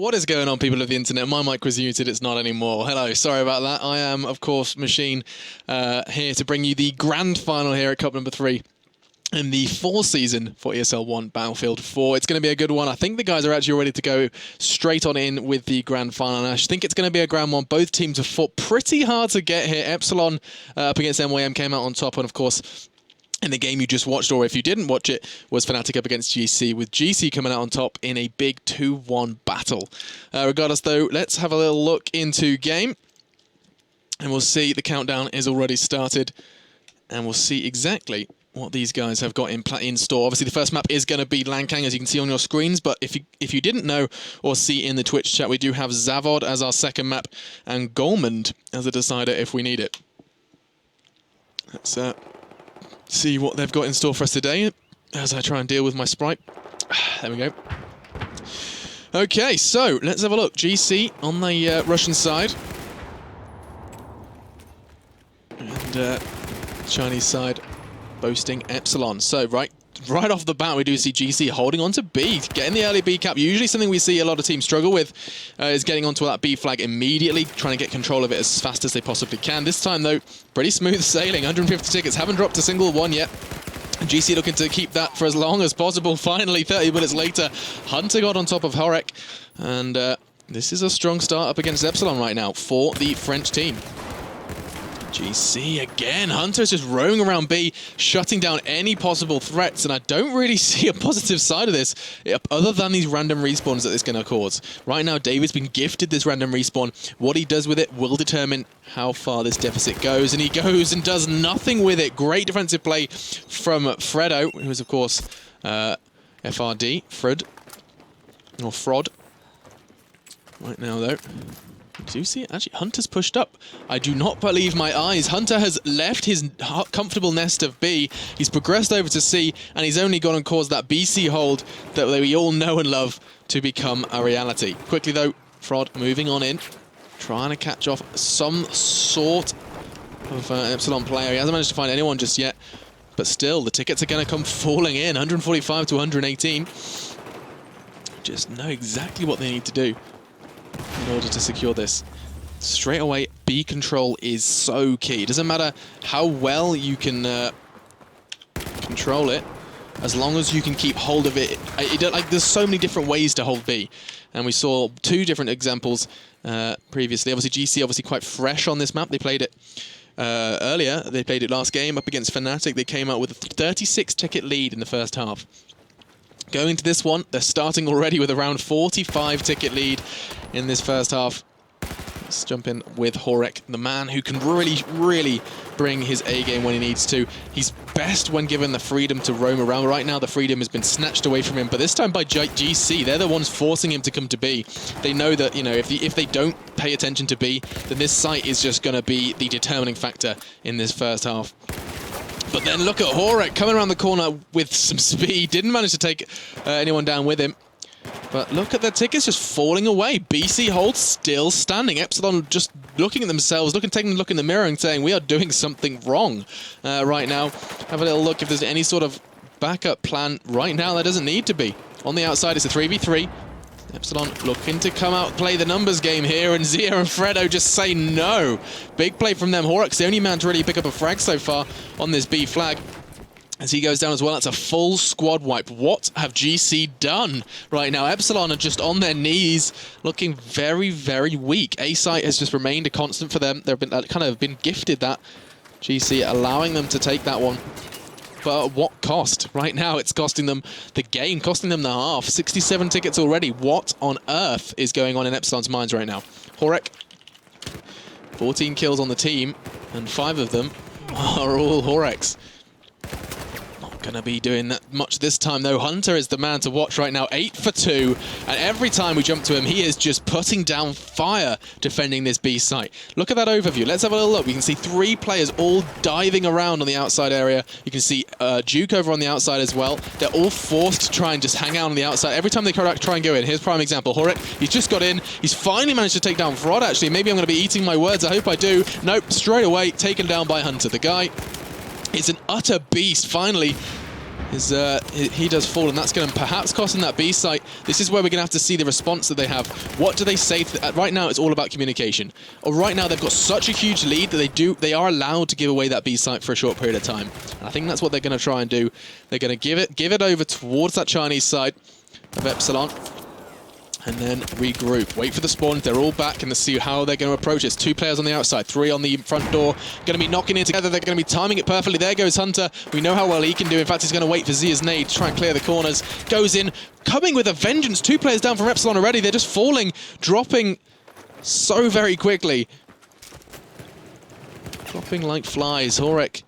What is going on, people of the internet? My mic was muted, it's not anymore. Hello, sorry about that. I am, of course, Machine, here to bring you the grand final here at Cup number 3 in the fall season for ESL One Battlefield 4. It's going to be a good one. I think the guys are actually ready to go straight on in with the grand final. And I think it's going to be a grand one. Both teams have fought pretty hard to get here. Epsilon up against MYM came out on top, and of course, in the game you just watched, or if you didn't watch it, was Fnatic up against GC, with GC coming out on top in a big 2-1 battle. Regardless, though, let's have a little look into game, and we'll see the countdown is already started, and we'll see exactly what these guys have got in store. Obviously, the first map is going to be Lancang, as you can see on your screens, but if you didn't know or see in the Twitch chat, we do have Zavod as our second map, and Golmud as a decider if we need it. Let's see what they've got in store for us today as I try and deal with my sprite. There we go. Okay, so let's have a look. GC on the Russian side. And Chinese side boasting Epsilon. So right off the bat, we do see GC holding on to B, getting the early B cap. Usually something we see a lot of teams struggle with is getting onto that B flag immediately, trying to get control of it as fast as they possibly can. This time, though, pretty smooth sailing. 150 tickets, haven't dropped a single one yet. GC looking to keep that for as long as possible. Finally, 30 minutes later, Hunter got on top of Horek. And this is a strong start up against Epsilon right now for the French team. GC again. Hunter's just roaming around B, shutting down any possible threats, and I don't really see a positive side of this other than these random respawns that it's going to cause. Right now, David's been gifted this random respawn. What he does with it will determine how far this deficit goes, and he goes and does nothing with it. Great defensive play from Fredo, who is, of course, FRD, Fred, or Frod. Right now, though, do you see it? Actually, Hunter's pushed up. I do not believe my eyes. Hunter has left his comfortable nest of B. He's progressed over to C, and he's only gone and caused that BC hold that we all know and love to become a reality. Quickly, though, Frod moving on in, trying to catch off some sort of Epsilon player. He hasn't managed to find anyone just yet, but still, the tickets are going to come falling in. 145 to 118. Just know exactly what they need to do in order to secure this. Straight away, B control is so key. It doesn't matter how well you can control it, as long as you can keep hold of it. There's so many different ways to hold B, and we saw 2 different examples previously. Obviously, GC obviously quite fresh on this map. They played it earlier. They played it last game up against Fnatic. They came out with a 36 ticket lead in the first half. Going to this one, they're starting already with around 45 ticket lead in this first half. Let's jump in with Horek, the man who can really bring his A game when he needs to. He's best when given the freedom to roam around. Right now, the freedom has been snatched away from him, but this time by GC. They're the ones forcing him to come to B. They know that, you know, if they don't pay attention to B, then this site is just going to be the determining factor in this first half. But then look at Horek coming around the corner with some speed. Didn't manage to take anyone down with him. But look at the tickets just falling away. BC hold still standing. Epsilon just looking at themselves, taking a look in the mirror and saying, we are doing something wrong right now. Have a little look if there's any sort of backup plan. Right now, there doesn't need to be. On the outside, it's a 3v3. Epsilon looking to come out, play the numbers game here, and Zia and Fredo just say no. Big play from them. Horek's the only man to really pick up a frag so far on this B flag. As he goes down as well, that's a full squad wipe. What have GC done right now? Epsilon are just on their knees, looking very weak. A-site has just remained a constant for them. They've been kind of been gifted that. GC allowing them to take that one. But at what cost? Right now, it's costing them the game, costing them the half. 67 tickets already. What on earth is going on in Epsilon's minds right now? Horek, 14 kills on the team, and 5 of them are all Horek's. Gonna be doing that much this time, though. Hunter is the man to watch right now. 8 for 2, and every time we jump to him, he is just putting down fire defending this B site. Look at that overview. Let's have a little look. We can see 3 players all diving around on the outside area. You can see Duke over on the outside as well. They're all forced to try and just hang out on the outside. Every time they try and go in. Here's prime example. Horek, he's just got in. He's finally managed to take down Frod, actually. Maybe I'm going to be eating my words. I hope I do. Nope, straight away taken down by Hunter. The guy is an utter beast, finally. he does fall, and that's going to perhaps cost him that B site. This is where we're going to have to see the response that they have. What do they say? Right now, it's all about communication. Right now, they've got such a huge lead that they are allowed to give away that B site for a short period of time. And I think that's what they're going to try and do. They're going to give it over towards that Chinese side of Epsilon, and then regroup. Wait for the spawn. They're all back, and let's see how they're going to approach this. 2 players on the outside, 3 on the front door. Going to be knocking in together. They're going to be timing it perfectly. There goes Hunter. We know how well he can do. In fact, he's going to wait for Zia's nade to try and clear the corners. Goes in, coming with a vengeance. 2 players down from Epsilon already. They're just falling, dropping so very quickly. Dropping like flies. Horek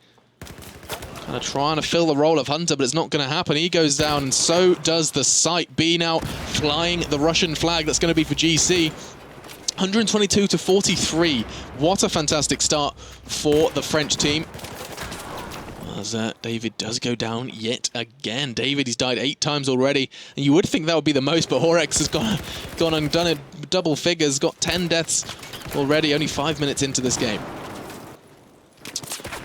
kind of trying to fill the role of Hunter, but it's not going to happen. He goes down, and so does the site. B now flying the Russian flag. That's going to be for GC. 122 to 43. What a fantastic start for the French team. As David does go down yet again. David, he's died 8 times already, and you would think that would be the most, but Horex has gone and done it double figures, got 10 deaths already, only 5 minutes into this game.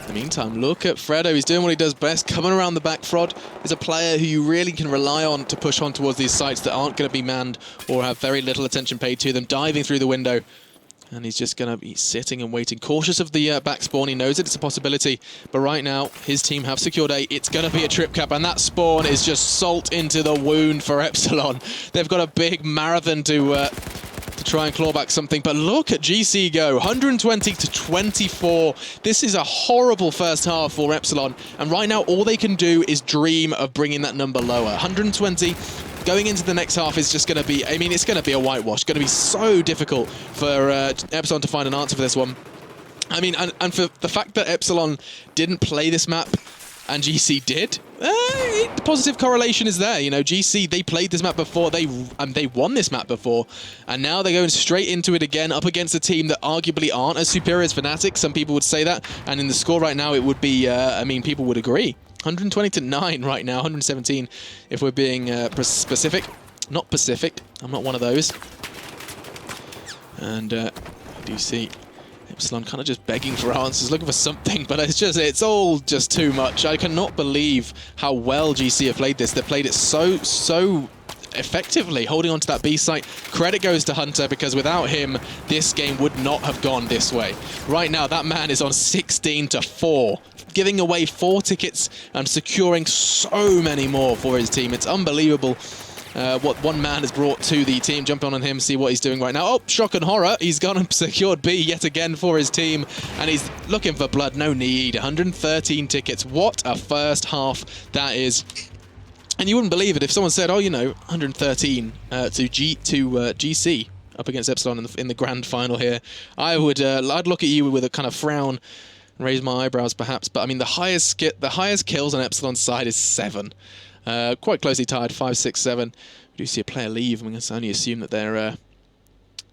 In the meantime, look at Fredo. He's doing what he does best, coming around the back. Frod is a player who you really can rely on to push on towards these sites that aren't going to be manned or have very little attention paid to them, diving through the window. And he's just going to be sitting and waiting, cautious of the back spawn. He knows that it's a possibility, but right now his team have secured A. It's going to be a trip cap, and that spawn is just salt into the wound for Epsilon. They've got a big marathon to try and claw back something, but look at GC go, 120 to 24. This is a horrible first half for Epsilon, and right now all they can do is dream of bringing that number lower. 120 going into the next half is just going to be, I mean, it's going to be a whitewash. It's going to be so difficult for Epsilon to find an answer for this one. I mean, and for the fact that Epsilon didn't play this map and GC did, the positive correlation is there. You know, GC, they played this map before, they won this map before, and now they're going straight into it again, up against a team that arguably aren't as superior as Fnatic. Some people would say that, and in the score right now, it would be, I mean, people would agree. 120 to 9 right now, 117 if we're being specific. Not Pacific, I'm not one of those. And I do see Epsilon kind of just begging for answers, looking for something, but it's all just too much. I cannot believe how well GC have played this. They've played it so effectively, holding on to that B site. Credit goes to Hunter, because without him, this game would not have gone this way. Right now, that man is on 16 to 4. Giving away 4 tickets and securing so many more for his team. It's unbelievable what one man has brought to the team. Jump on him, see what he's doing right now. Oh, shock and horror. He's gone and secured B yet again for his team, and he's looking for blood. No need. 113 tickets. What a first half that is. And you wouldn't believe it if someone said, oh, you know, 113 to GC up against Epsilon in the grand final here. I'd look at you with a kind of frown, raise my eyebrows perhaps, but I mean the highest kills on Epsilon's side is 7. Quite closely tied, 5, 6, 7. We do see a player leave. I mean, let's only assume that they're going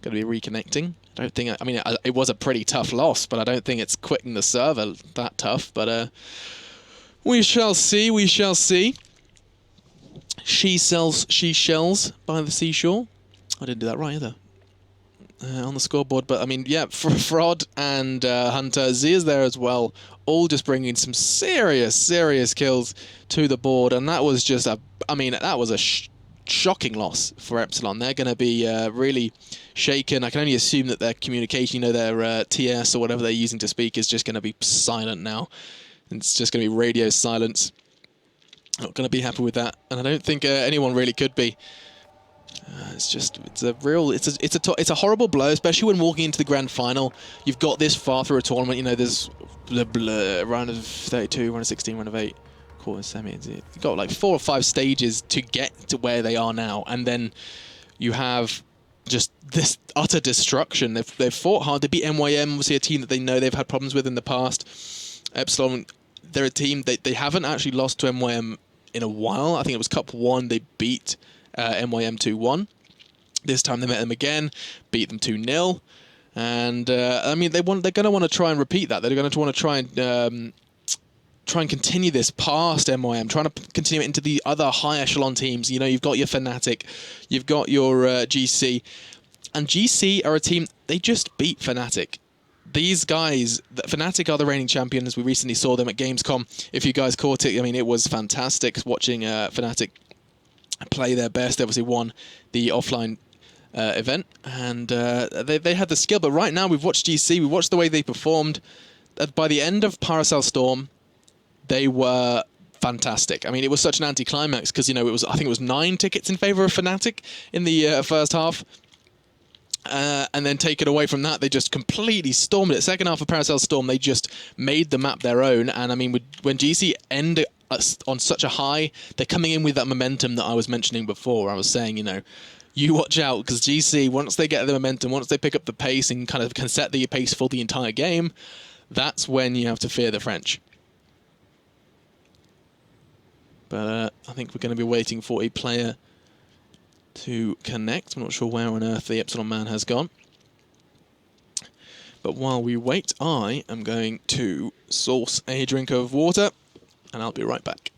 to be reconnecting. I don't think, I mean, it was a pretty tough loss, but I don't think it's quitting the server that tough, but we shall see, we shall see. She sells she shells by the seashore. I didn't do that right either. On the scoreboard, but I mean, yeah, for Frod and Hunter, Zia's there as well, all just bringing some serious kills to the board, and that was just that was a shocking loss for Epsilon. They're going to be really shaken. I can only assume that their communication, you know, their TS or whatever they're using to speak is just going to be silent now. It's just going to be radio silence. Not going to be happy with that, and I don't think anyone really could be. It's a horrible blow, especially when walking into the grand final. You've got this far through a tournament. You know, there's round of 32, round of 16, round of 8, quarter, semi. You've got like 4 or 5 stages to get to where they are now, and then you have just this utter destruction. They've fought hard. They beat NYM, obviously a team that they know they've had problems with in the past. Epsilon, they're a team they haven't actually lost to NYM in a while. I think it was Cup 1. They beat NYM 2-1. This time they met them again, beat them 2-0, and I mean they're going to want to try and repeat that. They're going to want to try and continue this past NYM, trying to continue it into the other high echelon teams. You know, you've got your Fnatic, you've got your GC, and GC are a team, they just beat Fnatic. these guys, Fnatic are the reigning champions. We recently saw them at Gamescom. If you guys caught it, I mean, it was fantastic watching Fnatic play their best. They obviously won the offline event, and they had the skill. But right now, we've watched GC. We watched the way they performed. By the end of Paracel Storm, they were fantastic. I mean, it was such an anticlimax because, you know, I think it was 9 tickets in favor of Fnatic in the first half. And then taken away from that, they just completely stormed it. Second half of Paracel Storm, they just made the map their own. And I mean, when GC end on such a high, they're coming in with that momentum that I was mentioning before. I was saying, you know, you watch out, because GC, once they get the momentum, once they pick up the pace and kind of can set the pace for the entire game, that's when you have to fear the French. But I think we're going to be waiting for a player to connect. I'm not sure where on earth the Epsilon man has gone. But while we wait, I am going to source a drink of water, and I'll be right back.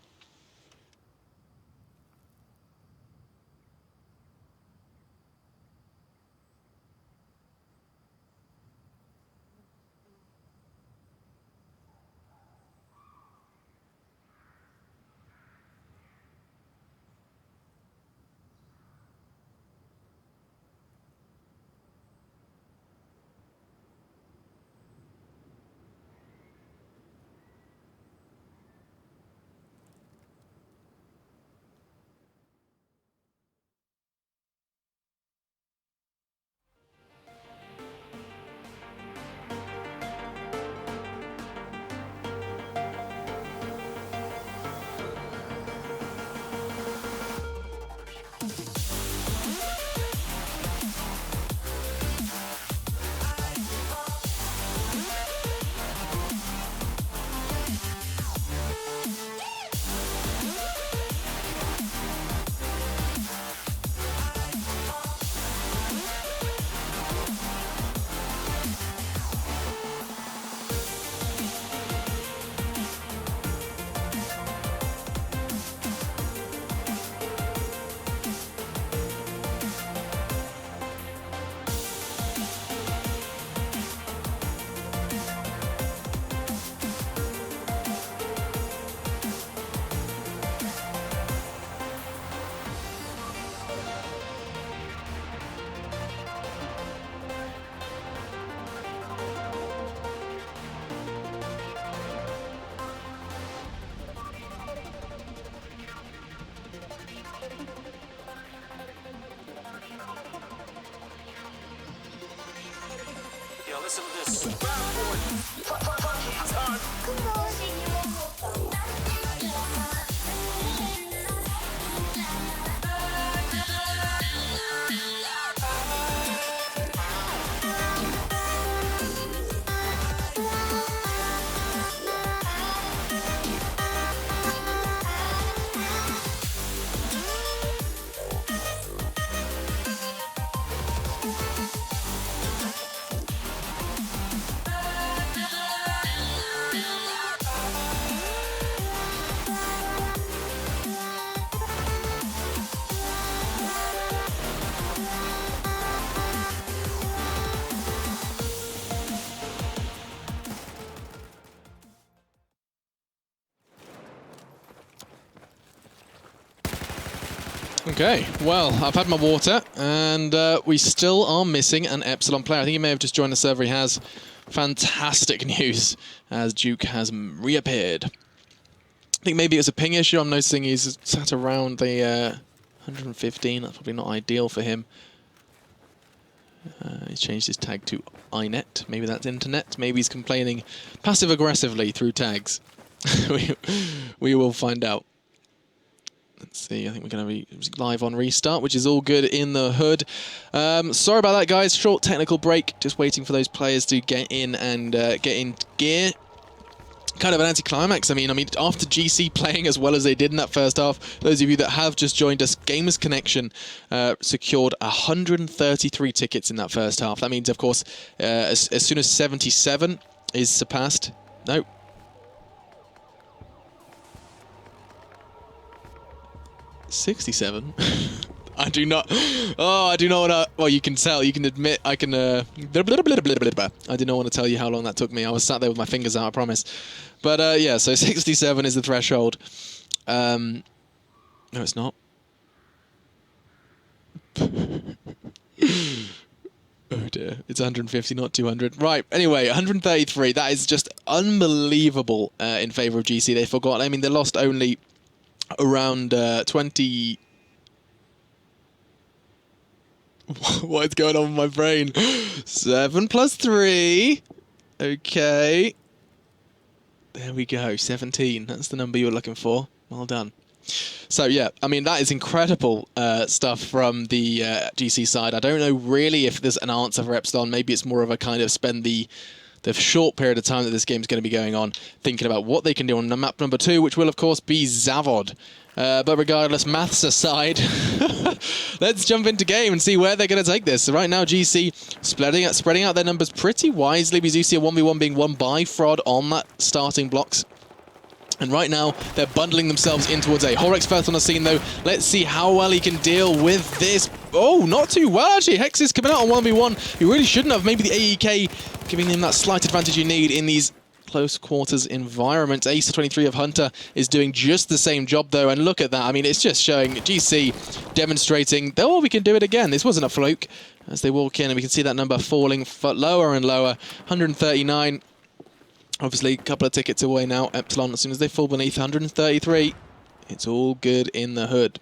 Listen to this. It's on. Okay, well, I've had my water, and we still are missing an Epsilon player. I think he may have just joined the server. He has. Fantastic news, as Duke has reappeared. I think maybe it was a ping issue. I'm noticing he's sat around the 115. That's probably not ideal for him. He's changed his tag to iNet. Maybe that's internet. Maybe he's complaining passive-aggressively through tags. we will find out. Let's see, I think we're going to be live on restart, which is all good in the hood. Sorry about that, guys. Short technical break. Just waiting for those players to get in and get in gear. Kind of an anticlimax. I mean, after GC playing as well as they did in that first half, those of you that have just joined us, Gamers Connection secured 133 tickets in that first half. That means, of course, as soon as 77 is surpassed... No. 67. I do not. Oh, I do not want to. Well, you can tell. You can admit. I can. I do not want to tell you how long that took me. I was sat there with my fingers out. I promise. But yeah. So 67 is the threshold. No, it's not. Oh dear, it's 150, not 200. Right, anyway, 133. That is just unbelievable in favour of GC. They forgot. I mean, they lost only around 20... What's going on with my brain? 7 plus 3. Okay. There we go, 17. That's the number you were looking for. Well done. So yeah, I mean, that is incredible stuff from the GC side. I don't know really if there's an answer for Epsilon. Maybe it's more of a kind of spend the short period of time that this game's going to be going on thinking about what they can do on the map number 2, which will of course be Zavod. But regardless, maths aside, let's jump into game and see where they're going to take this. So right now, GC spreading out their numbers pretty wisely. We do see a 1v1 being won by Fraud on that starting blocks. And right now, they're bundling themselves in towards A. Horrocks first on the scene, though. Let's see how well he can deal with this. Oh, not too well, actually. Hex is coming out on 1v1. He really shouldn't have. Maybe the AEK giving him that slight advantage you need in these close quarters environments. Ace 23 of Hunter is doing just the same job, though. And look at that. I mean, it's just showing GC demonstrating, oh, we can do it again. This wasn't a fluke. As they walk in, and we can see that number falling lower and lower. 139. Obviously, a couple of tickets away now. Epsilon, as soon as they fall beneath 133, it's all good in the hood.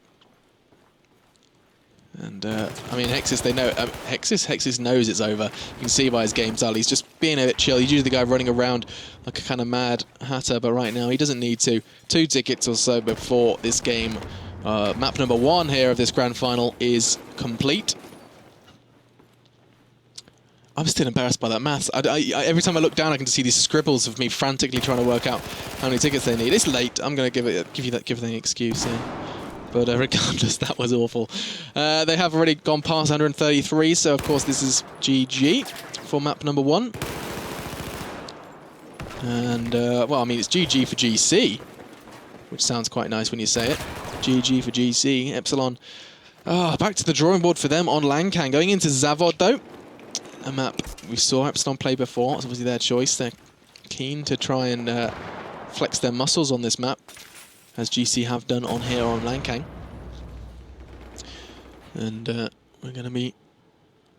And, I mean, Hexis, they know. Hexis knows it's over. You can see by his game style. He's just being a bit chill. He's usually the guy running around like a kind of mad hatter, but right now he doesn't need to. 2 tickets or so before this game. Map number 1 here of this grand final is complete. I'm still embarrassed by that maths. Every time I look down, I can just see these scribbles of me frantically trying to work out how many tickets they need. It's late. I'm going to give them an excuse here. But regardless, that was awful. They have already gone past 133, so of course this is GG for map number 1. And, well, I mean, it's GG for GC, which sounds quite nice when you say it. GG for GC. Epsilon. Back to the drawing board for them on Lancang. Going into Zavod, though. A map we saw Epsilon play before. It's obviously their choice. They're keen to try and flex their muscles on this map, as GC have done on here on Lancang. And we're going to be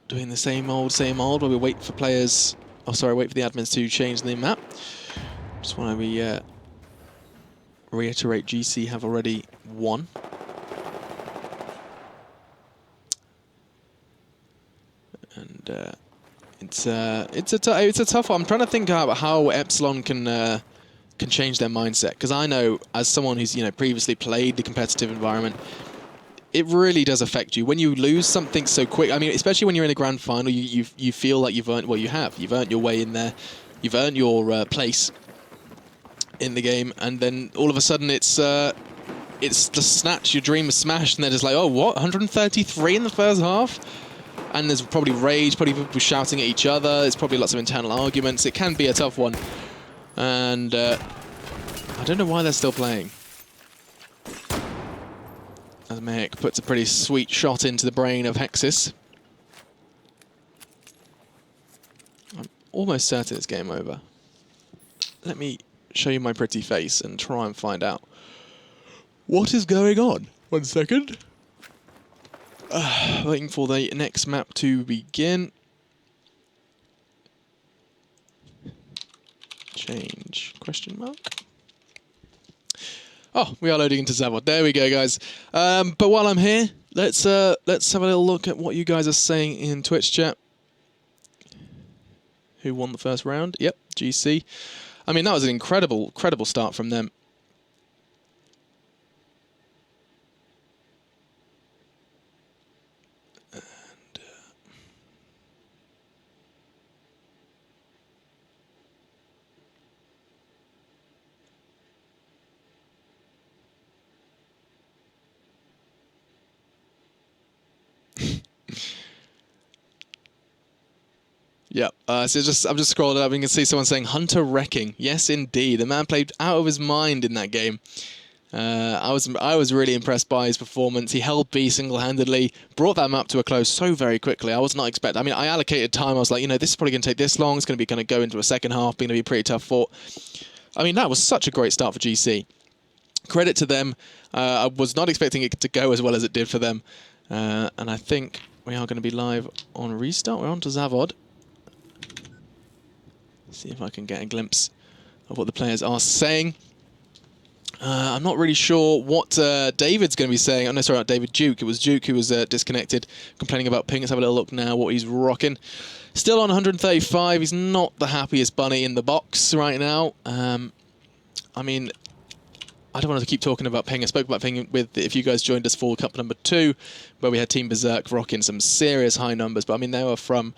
doing the same old, where we wait for players... Oh, sorry, wait for the admins to change the map. Just want to reiterate, GC have already won. And it's a tough one. I'm trying to think about how Epsilon can change their mindset, because I know, as someone who's previously played the competitive environment, it really does affect you when you lose something so quick. I mean, especially when you're in a grand final, you feel like you've earned, well, you've earned your way in there, you've earned your place in the game, and then all of a sudden it's just snatched, your dream is smashed, and they're just like, oh, what, 133 in the first half? And there's probably rage, probably people shouting at each other. There's probably lots of internal arguments. It can be a tough one. And I don't know why they're still playing. As Mehek puts a pretty sweet shot into the brain of Hexis. I'm almost certain it's game over. Let me show you my pretty face and try and find out what is going on. 1 second. Waiting for the next map to begin. Change, question mark. Oh, we are loading into Zavod. There we go, guys. But while I'm here, let's have a little look at what you guys are saying in Twitch chat. Who won the first round? Yep, GC. I mean, that was an incredible start from them. Yeah, so I'm just scrolling up and you can see someone saying Hunter wrecking. Yes, indeed. The man played out of his mind in that game. I was really impressed by his performance. He held B single-handedly, brought that map to a close so very quickly. I was not expecting. I mean, I allocated time. I was like, you know, this is probably going to take this long. It's going to go into a second half, going to be a pretty tough fought. I mean, that was such a great start for GC. Credit to them. I was not expecting it to go as well as it did for them. And I think we are going to be live on restart. We're on to Zavod. See if I can get a glimpse of what the players are saying. I'm not really sure what David's going to be saying. Oh, no, sorry, not David, Duke. It was Duke who was disconnected, complaining about ping. Let's have a little look now what he's rocking. Still on 135. He's not the happiest bunny in the box right now. I mean, I don't want to keep talking about ping. I spoke about ping with, if you guys joined us for Cup number 2, where we had Team Berserk rocking some serious high numbers. But I mean, they were from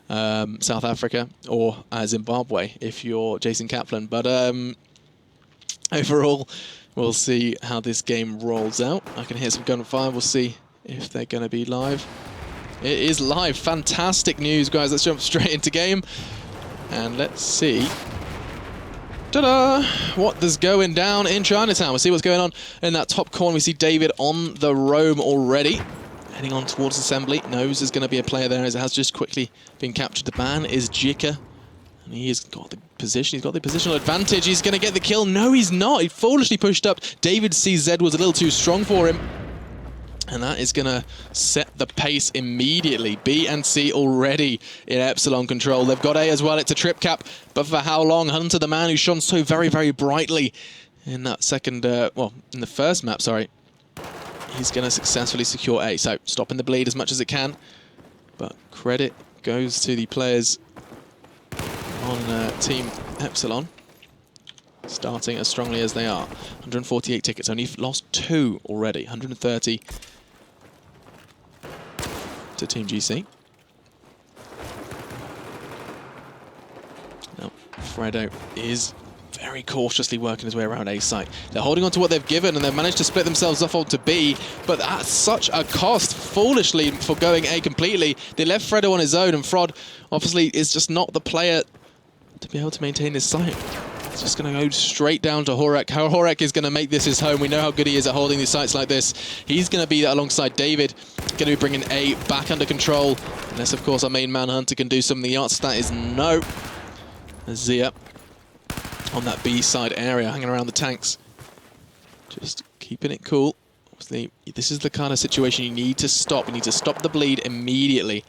South Africa or Zimbabwe, if you're Jason Kaplan. But overall, we'll see how this game rolls out. I can hear some gunfire. We'll see if they're going to be live. It is live. Fantastic news, guys. Let's jump straight into game. And let's see. Ta-da! What is going down in Chinatown? We'll see what's going on in that top corner. We see David on the roam already. Heading on towards assembly. Knows there's going to be a player there as it has just quickly been captured. The ban is Jika. And he has got the position. He's got the positional advantage. He's going to get the kill. No, he's not. He foolishly pushed up. David sees Zed was a little too strong for him. And that is going to set the pace immediately. B and C already in Epsilon control. They've got A as well. It's a trip cap. But for how long? Hunter, the man who shone so very, very brightly in that second, well, in the first map, sorry. He's going to successfully secure A. So stopping the bleed as much as it can. But credit goes to the players on Team Epsilon, starting as strongly as they are. 148 tickets, only lost 2 already. 130 to Team GC. Now, Fredo is very cautiously working his way around A site. They're holding on to what they've given, and they've managed to split themselves off onto B, but at such a cost, foolishly forgoing A completely. They left Fredo on his own, and Frod obviously is just not the player to be able to maintain his site. It's just going to go straight down to Horek. Horek is going to make this his home. We know how good he is at holding these sites like this. He's going to be alongside David, going to be bringing A back under control. Unless, of course, our main man Hunter can do something. The answer to that is no. Zia on that B side area, hanging around the tanks. Just keeping it cool. Obviously, this is the kind of situation you need to stop. You need to stop the bleed immediately,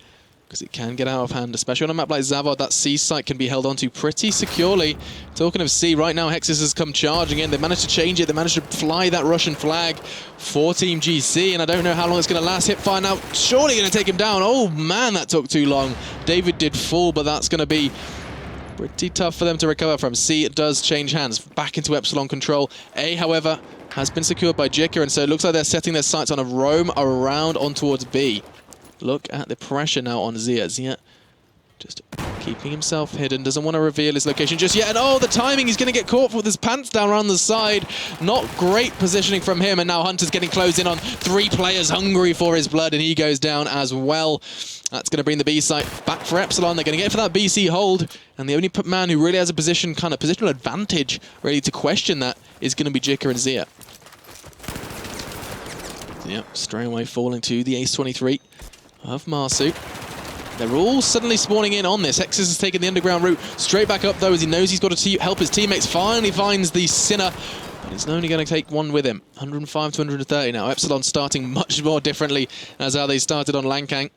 because it can get out of hand, especially on a map like Zavod. That C site can be held onto pretty securely. Talking of C, right now Hexus has come charging in. They managed to change it. They managed to fly that Russian flag for Team GC, and I don't know how long it's going to last. Hipfire now surely going to take him down. Oh man, that took too long. David did fall, but that's going to be pretty tough for them to recover from. C does change hands back into Epsilon control. A, however, has been secured by Jika, and so it looks like they're setting their sights on a roam around on towards B. Look at the pressure now on Zia. Zia just keeping himself hidden, doesn't want to reveal his location just yet. And oh, the timing, he's going to get caught with his pants down around the side. Not great positioning from him, and now Hunter's getting close in on 3 players hungry for his blood, and he goes down as well. That's going to bring the B site back for Epsilon. They're going to get for that BC hold, and the only man who really has a positional advantage really to question that is going to be Jika and Zia. Yep, straight away falling to the Ace-23 of Marsu. They're all suddenly spawning in on this. Hexus has taken the underground route straight back up, though, as he knows he's got to help his teammates. Finally finds the Sinner, but it's only going to take one with him. 105 to 130 now. Epsilon starting much more differently as how they started on Lancang.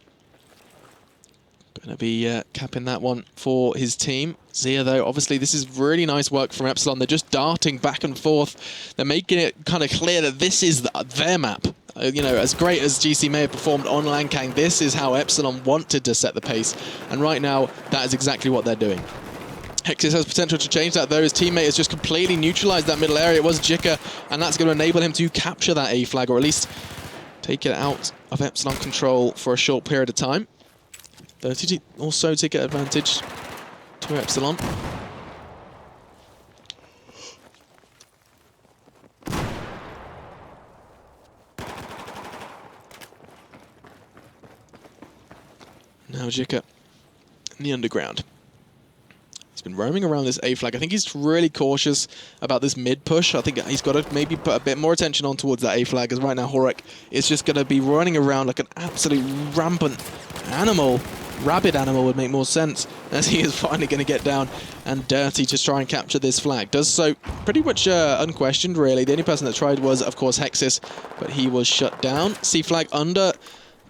Going to be capping that one for his team. Zia, though, obviously this is really nice work from Epsilon. They're just darting back and forth. They're making it kind of clear that this is their map. You know, as great as GC may have performed on Lancang, this is how Epsilon wanted to set the pace. And right now, that is exactly what they're doing. Hexus has potential to change that, though. His teammate has just completely neutralized that middle area. It was Jika, and that's going to enable him to capture that A flag, or at least take it out of Epsilon control for a short period of time. 30 or so to get advantage to Epsilon. Now Jika in the underground. He's He's been roaming around this A flag. I think he's really cautious about this mid push. I think he's got to maybe put a bit more attention on towards that A flag, as right now Horek is just going to be running around like an absolute rampant animal. Rabid animal would make more sense, as he is finally going to get down and dirty to try and capture this flag. Does so pretty much unquestioned, really. The only person that tried was, of course, Hexis, but he was shut down. C flag under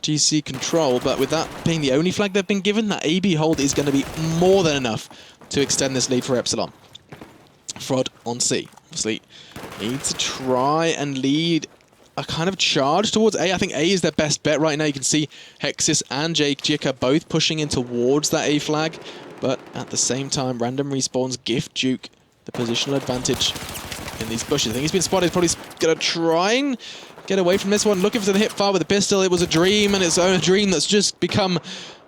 GC control, but with that being the only flag they've been given, that AB hold is going to be more than enough to extend this lead for Epsilon. Frod on C. Obviously, needs to try and lead a kind of charge towards A. I think A is their best bet right now. You can see Hexis and Jake Jika both pushing in towards that A flag, but at the same time, random respawns gift Duke the positional advantage in these bushes. I think he's been spotted. Probably going to try and get away from this one. Looking for the hip fire with the pistol. It was a dream, and it's a dream that's just become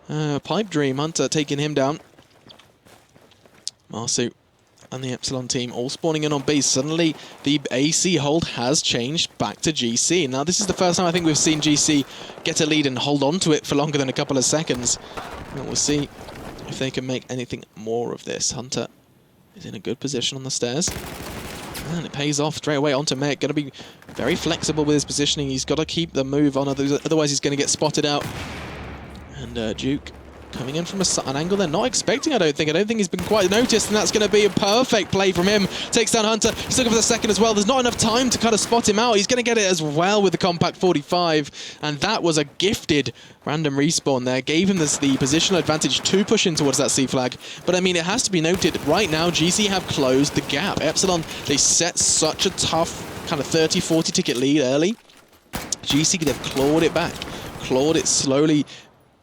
a pipe dream. Hunter taking him down. Marsu and the Epsilon team all spawning in on base. Suddenly, the AC hold has changed back to GC. Now, this is the first time I think we've seen GC get a lead and hold on to it for longer than a couple of seconds. And we'll see if they can make anything more of this. Hunter is in a good position on the stairs. And it pays off straight away onto Mek. Going to be very flexible with his positioning. He's got to keep the move on, otherwise he's going to get spotted out. And Duke coming in from an angle they're not expecting, I don't think. I don't think he's been quite noticed, and that's going to be a perfect play from him. Takes down Hunter. He's looking for the second as well. There's not enough time to kind of spot him out. He's going to get it as well with the compact 45, and that was a gifted random respawn there. Gave him the positional advantage to push in towards that C flag. But I mean, it has to be noted, right now, GC have closed the gap. Epsilon, they set such a tough kind of 30-40 ticket lead early. GC could have clawed it back, clawed it slowly,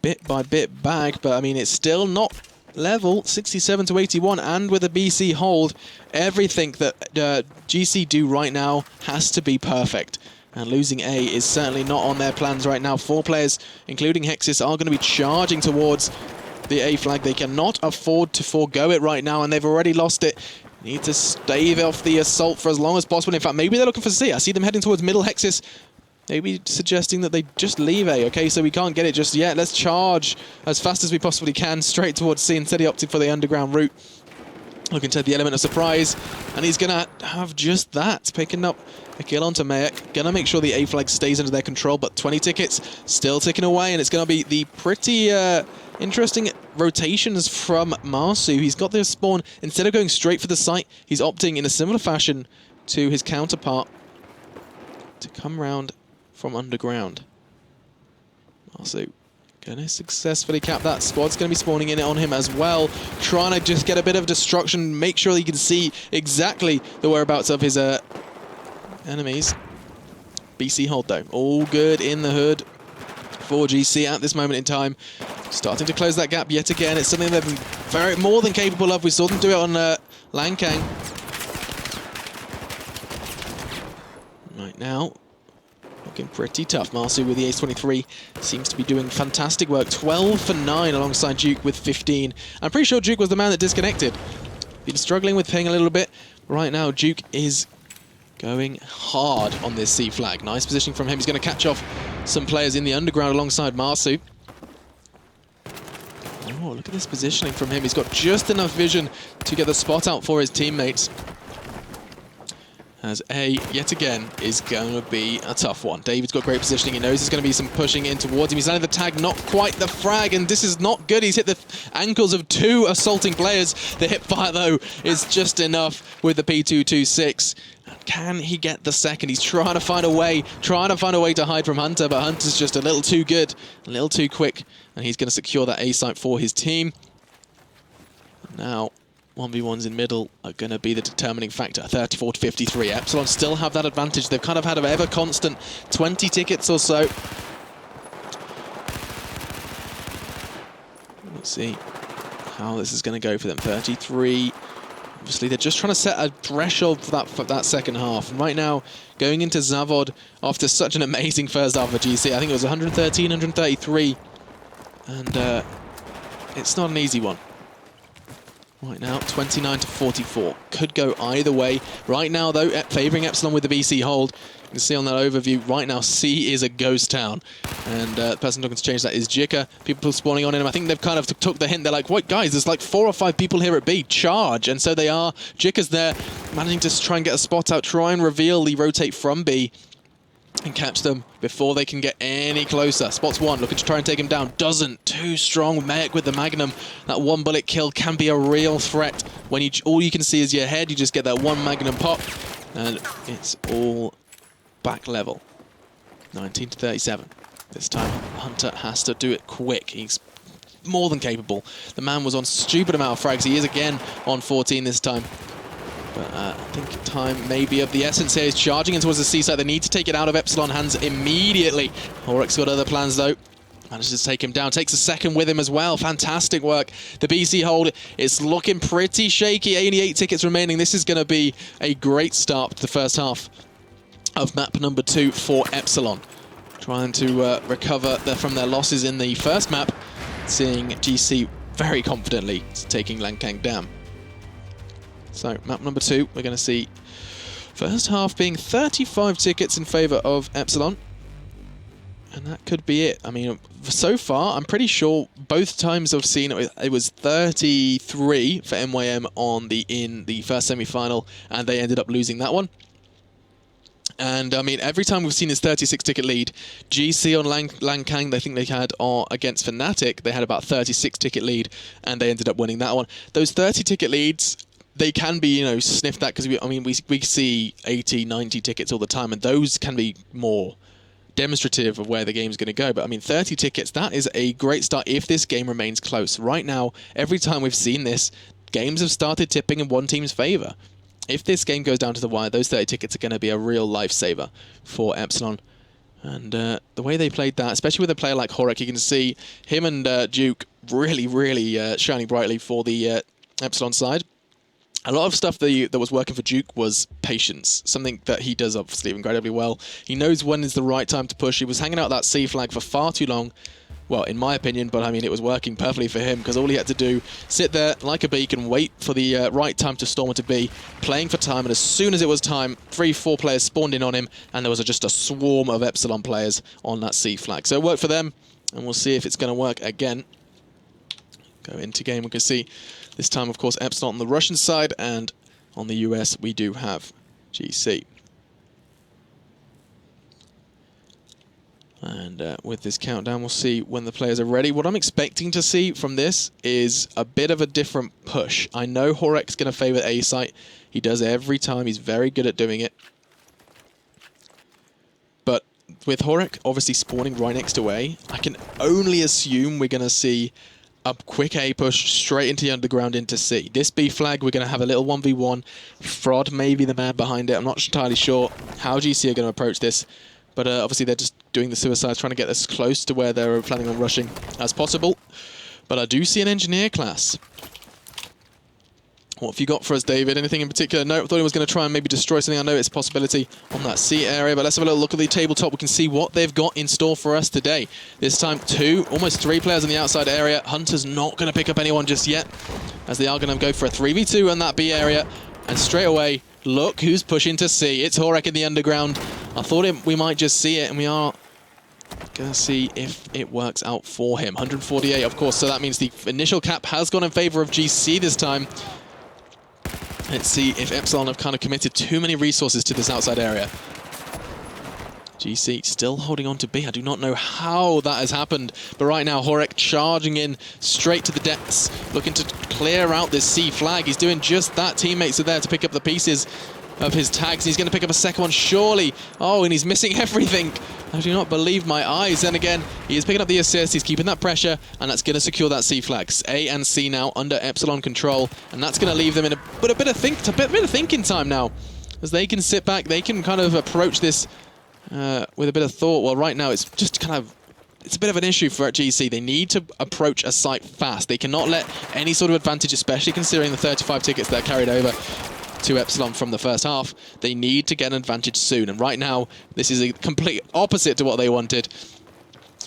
bit by bit back, but I mean, it's still not level, 67 to 81, and with a BC hold, everything that GC do right now has to be perfect. And losing A is certainly not on their plans right now. 4 players, including Hexis, are going to be charging towards the A flag. They cannot afford to forego it right now, and they've already lost it. Need to stave off the assault for as long as possible. In fact, maybe they're looking for C. I see them heading towards middle. Hexis maybe suggesting that they just leave A. Okay, so we can't get it just yet. Let's charge as fast as we possibly can straight towards C. Instead he opted for the underground route. Looking to the element of surprise, and he's going to have just that. Picking up a kill onto Mayek. Going to make sure the A flag stays under their control, but 20 tickets still ticking away, and it's going to be the pretty interesting rotations from Marsu. He's got the spawn. Instead of going straight for the site, he's opting in a similar fashion to his counterpart to come round from underground. Also gonna successfully cap that. Squad's gonna be spawning in on him as well, trying to just get a bit of destruction, make sure he can see exactly the whereabouts of his enemies. BC hold though, all good in the hood for GC at this moment in time. Starting to close that gap yet again. It's something they've been more than capable of. We saw them do it on Lancang. Right now, looking pretty tough. Marsu with the ace-23 seems to be doing fantastic work. 12 for 9 alongside Duke with 15. I'm pretty sure Duke was the man that disconnected. Been struggling with ping a little bit. Right now, Duke is going hard on this C flag. Nice positioning from him. He's going to catch off some players in the underground alongside Marsu. Oh, look at this positioning from him. He's got just enough vision to get the spot out for his teammates. As A, yet again, is going to be a tough one. David's got great positioning. He knows there's going to be some pushing in towards him. He's landed the tag, not quite the frag, and this is not good. He's hit the ankles of 2 assaulting players. The hip fire, though, is just enough with the P226. Can he get the second? He's trying to find a way to hide from Hunter, but Hunter's just a little too good, a little too quick, and he's going to secure that A site for his team. Now, 1v1s in middle are going to be the determining factor. 34 to 53. Epsilon still have that advantage. They've kind of had an ever constant 20 tickets or so. Let's see how this is going to go for them. 33. Obviously, they're just trying to set a threshold for that second half. And right now, going into Zavod after such an amazing first half of GC, I think it was 113, 133. And it's not an easy one. Right now, 29 to 44. Could go either way. Right now, though, favouring Epsilon with the BC hold. can see on that overview right now, C is a ghost town. And the person looking to change that is Jika. People spawning on him. I think they've kind of took the hint. They're like, wait, guys, there's like 4 or 5 people here at B. Charge. And so they are. Jika's there, managing to try and get a spot out, try and reveal the rotate from B and catch them before they can get any closer. Spots one, looking to try and take him down. Doesn't. Too strong. Mayek with the Magnum. That one bullet kill can be a real threat. When all you can see is your head, you just get that one Magnum pop. And it's all back level. 19 to 37. This time, Hunter has to do it quick. He's more than capable. The man was on stupid amount of frags. He is again on 14 this time. But I think time may be of the essence here. He's charging in towards the C side. They need to take it out of Epsilon hands immediately. Horek's got other plans though. Manages to take him down. Takes a second with him as well. Fantastic work. The BC hold is looking pretty shaky. 88 tickets remaining. This is going to be a great start to the first half of map number 2 for Epsilon. Trying to recover from their losses in the first map. Seeing GC very confidently taking Lancang Dam. So, map number 2, we're going to see first half being 35 tickets in favour of Epsilon. And that could be it. I mean, so far, I'm pretty sure both times I've seen it was 33 for MYM in the first semi-final, and they ended up losing that one. And, I mean, every time we've seen this 36-ticket lead, GC on Lancang, they think they had against Fnatic, they had about 36-ticket lead, and they ended up winning that one. Those 30-ticket leads, they can be, you know, sniffed at because we see 80, 90 tickets all the time, and those can be more demonstrative of where the game's going to go. But I mean, 30 tickets, that is a great start if this game remains close. Right now, every time we've seen this, games have started tipping in one team's favor. If this game goes down to the wire, those 30 tickets are going to be a real lifesaver for Epsilon. And the way they played that, especially with a player like Horek, you can see him and Duke really shining brightly for the Epsilon side. A lot of stuff that was working for Duke was patience, something that he does obviously incredibly well. He knows when is the right time to push. He was hanging out that C flag for far too long, well, in my opinion, but I mean, it was working perfectly for him because all he had to do, sit there like a beacon, wait for the right time to storm into B, playing for time, and as soon as it was time, 3-4 players spawned in on him, and there was just a swarm of Epsilon players on that C flag. So it worked for them, and we'll see if it's going to work again. Go into game, we can see this time, of course, Epsilon on the Russian side, and on the US, we do have GC. And with this countdown, we'll see when the players are ready. What I'm expecting to see from this is a bit of a different push. I know Horek's going to favor A site. He does every time. He's very good at doing it. But with Horek obviously spawning right next to A, I can only assume we're going to see a quick A push straight into the underground into C. This B flag, we're going to have a little 1v1. Frod may be the man behind it. I'm not entirely sure how GC are going to approach this. But obviously they're just doing the suicides, trying to get as close to where they're planning on rushing as possible. But I do see an engineer class. What have you got for us, David? Anything in particular? No, I thought he was going to try and maybe destroy something. I know it's a possibility on that C area, but let's have a little look at the tabletop. We can see what they've got in store for us today. This time, almost three players in the outside area. Hunter's not going to pick up anyone just yet, as they are going to go for a 3v2 in that B area. And straight away, look who's pushing to C. It's Horek in the underground. I thought we might just see it, and we are going to see if it works out for him. 148, of course, so that means the initial cap has gone in favor of GC this time. Let's see if Epsilon have kind of committed too many resources to this outside area. GC still holding on to B. I do not know how that has happened, but right now Horek charging in straight to the depths, looking to clear out this C flag. He's doing just that. Teammates are there to pick up the pieces of his tags. He's going to pick up a second one, surely. Oh, and he's missing everything. I do not believe my eyes. Then again, he is picking up the assist. He's keeping that pressure, and that's going to secure that C flags. A and C now under Epsilon control, and that's going to leave them in a bit of thinking time now, as they can sit back. They can kind of approach this with a bit of thought. Well, right now it's just kind of, it's a bit of an issue for GC. They need to approach a site fast. They cannot let any sort of advantage, especially considering the 35 tickets that are carried over to Epsilon from the first half. They need to get an advantage soon. And right now, this is a complete opposite to what they wanted.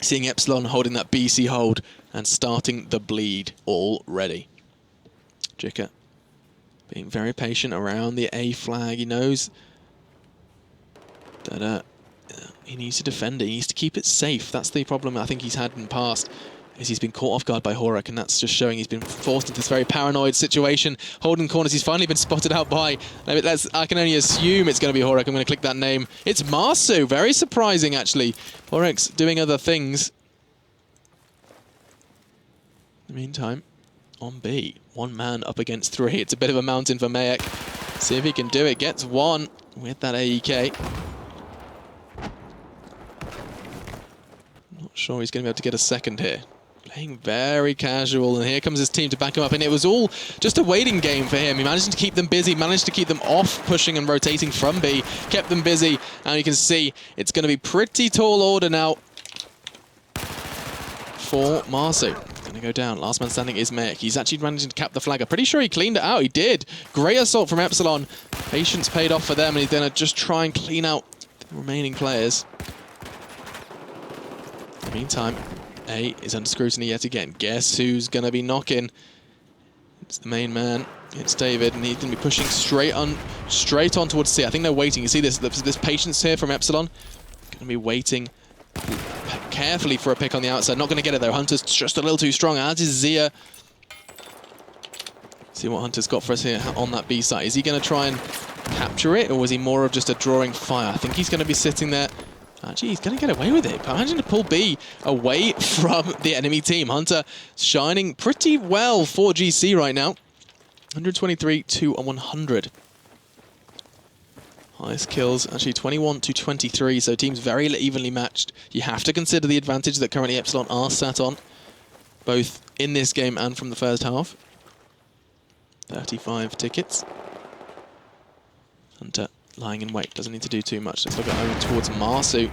Seeing Epsilon holding that BC hold and starting the bleed already. Jika being very patient around the A flag. He knows But he needs to defend it. He needs to keep it safe. That's the problem I think he's had in the past, is he's been caught off guard by Horek, and that's just showing he's been forced into this very paranoid situation. Holding corners, he's finally been spotted out by, I can only assume it's going to be Horek. I'm going to click that name. It's Marsu. Very surprising, actually. Horek's doing other things. In the meantime, on B, one man up against three. It's a bit of a mountain for Mayek. See if he can do it. Gets one with that AEK. Not sure he's going to be able to get a second here. Playing very casual, and here comes his team to back him up, and it was all just a waiting game for him. He managed to keep them busy, managed to keep them off pushing and rotating from B, kept them busy, and you can see it's going to be pretty tall order now for Marsu. Going to go down. Last man standing is Mayek. He's actually managing to cap the flag. I'm pretty sure he cleaned it out. He did. Great assault from Epsilon. Patience paid off for them, and he's going to just try and clean out the remaining players. In the meantime, A is under scrutiny yet again. Guess who's going to be knocking? It's the main man. It's David, and he's going to be pushing straight on towards C. I think they're waiting. You see this patience here from Epsilon. Going to be waiting carefully for a pick on the outside. Not going to get it though. Hunter's just a little too strong, as is Zia. See what Hunter's got for us here on that B side. Is he going to try and capture it, or was he more of just a drawing fire? I think he's going to be sitting there. Actually, he's going to get away with it. But imagine to pull B away from the enemy team. Hunter shining pretty well for GC right now. 123 to 100. Highest kills, actually 21 to 23, so teams very evenly matched. You have to consider the advantage that currently Epsilon are sat on, both in this game and from the first half. 35 tickets. Hunter lying in wait, doesn't need to do too much. Let's look at over towards Marsu,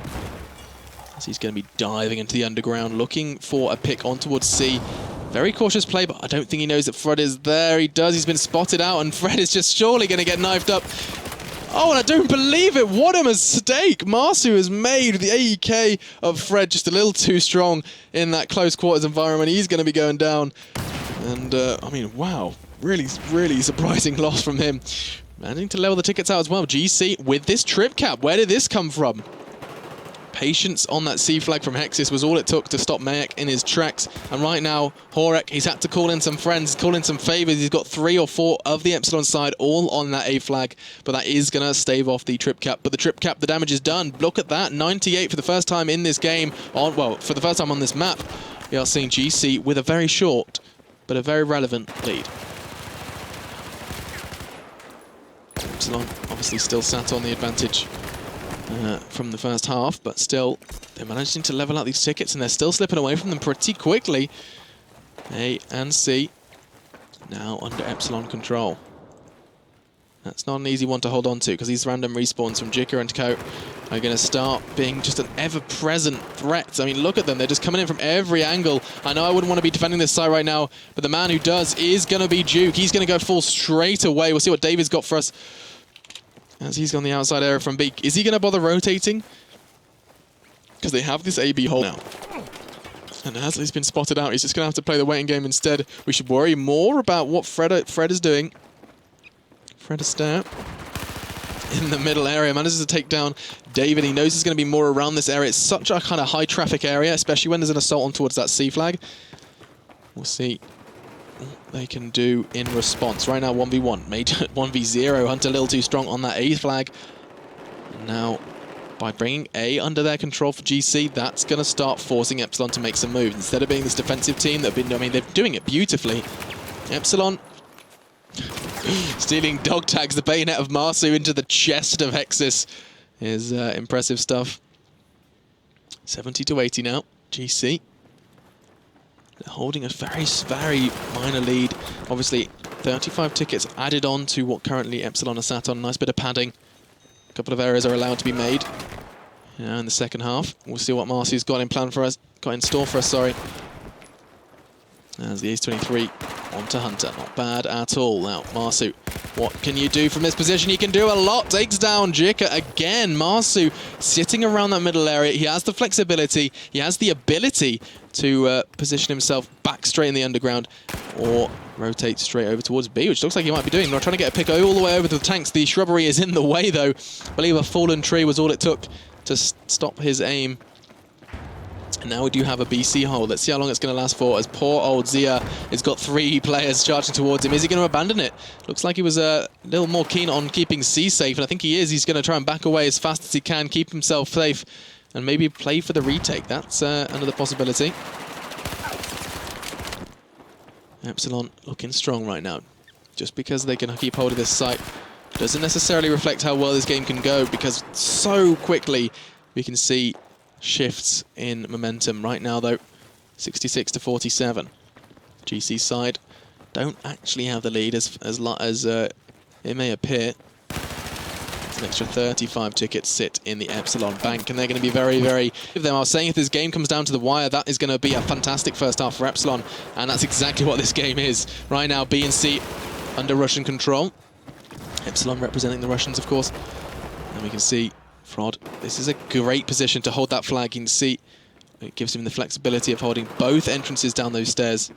as he's going to be diving into the underground, looking for a pick on towards C. Very cautious play, but I don't think he knows that Fred is there. He does, he's been spotted out, and Fred is just surely going to get knifed up. Oh, and I don't believe it. What a mistake. Marsu has made the AEK of Fred just a little too strong in that close quarters environment. He's going to be going down. And, I mean, wow. Really, really surprising loss from him. Managing to level the tickets out as well. GC with this trip cap. Where did this come from? Patience on that C flag from Hexis was all it took to stop Mayek in his tracks. And right now, Horek, he's had to call in some friends, call in some favors. He's got 3 or 4 of the Epsilon side all on that A flag. But that is going to stave off the trip cap. But the trip cap, the damage is done. Look at that. 98 for the first time in this game. Well, for the first time on this map. We are seeing GC with a very short, but a very relevant lead. Epsilon obviously still sat on the advantage from the first half, but still they're managing to level out these tickets, and they're still slipping away from them pretty quickly. A and C now under Epsilon control. That's not an easy one to hold on to, because these random respawns from Jika and Co are going to start being just an ever-present threat. I mean, look at them. They're just coming in from every angle. I know I wouldn't want to be defending this side right now, but the man who does is going to be Duke. He's going to go full straight away. We'll see what David's got for us, as he's on the outside area from B. Is he going to bother rotating? Because they have this AB hole now. And as he's been spotted out, he's just going to have to play the waiting game instead. We should worry more about what Fred is doing. Fred Astaire in the middle area manages to take down David. He knows there's going to be more around this area. It's such a kind of high traffic area, especially when there's an assault on towards that C flag. We'll see what they can do in response. Right now, 1v1. Made 1v0. Hunter a little too strong on that A flag. And now, by bringing A under their control for GC, that's going to start forcing Epsilon to make some moves. Instead of being this defensive team that have been, I mean, they're doing it beautifully. Epsilon stealing dog tags, the bayonet of Marsu into the chest of Hexis is impressive stuff. 70 to 80 now, GC. They're holding a very, very minor lead. Obviously, 35 tickets added on to what currently Epsilon are sat on. Nice bit of padding. A couple of errors are allowed to be made in the second half. We'll see what Marsu's got in store for us, sorry. As the Ace 23 onto Hunter. Not bad at all. Now, Marsu, what can you do from this position? He can do a lot. Takes down Jika again. Marsu sitting around that middle area. He has the flexibility. He has the ability to position himself back straight in the underground or rotate straight over towards B, which looks like he might be doing. They're trying to get a pick all the way over to the tanks. The shrubbery is in the way, though. I believe a fallen tree was all it took to stop his aim. And now we do have a BC hold. Let's see how long it's going to last for, as poor old Zia has got 3 players charging towards him. Is he going to abandon it? Looks like he was a little more keen on keeping C safe, and I think he is. He's going to try and back away as fast as he can, keep himself safe, and maybe play for the retake. That's another possibility. Epsilon looking strong right now. Just because they can keep hold of this site doesn't necessarily reflect how well this game can go, because so quickly we can see shifts in momentum. Right now, though, 66 to 47. GC side don't actually have the lead as it may appear. An extra 35 tickets sit in the Epsilon bank, and they're going to be very, very... I was saying if this game comes down to the wire, that is going to be a fantastic first half for Epsilon, and that's exactly what this game is. Right now, B and C under Russian control. Epsilon representing the Russians, of course. And we can see Frod, this is a great position to hold that flag. You can see it gives him the flexibility of holding both entrances down those stairs,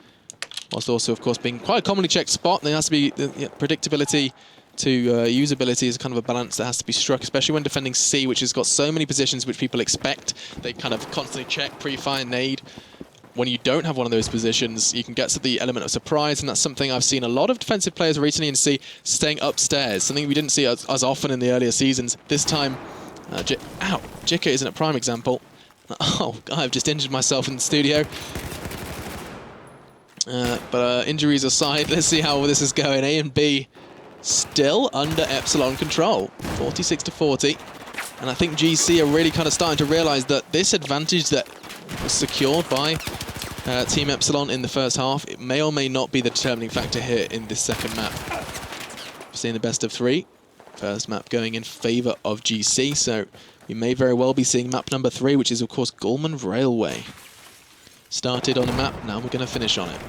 whilst also, of course, being quite a commonly checked spot. There has to be predictability to usability is kind of a balance that has to be struck, especially when defending C, which has got so many positions which people expect. They kind of constantly check, pre-fire, nade. When you don't have one of those positions, you can get to the element of surprise, and that's something I've seen a lot of defensive players recently in C staying upstairs, something we didn't see as often in the earlier seasons. This time, Jika isn't a prime example. Oh, I've just injured myself in the studio. But injuries aside, let's see how this is going. A and B still under Epsilon control, 46 to 40. And I think GC are really kind of starting to realize that this advantage that was secured by Team Epsilon in the first half, it may or may not be the determining factor here in this second map. We're seeing the best of 3. First map going in favour of GC, so we may very well be seeing map number 3, which is, of course, Golmud Railway. Started on a map, now we're going to finish on it.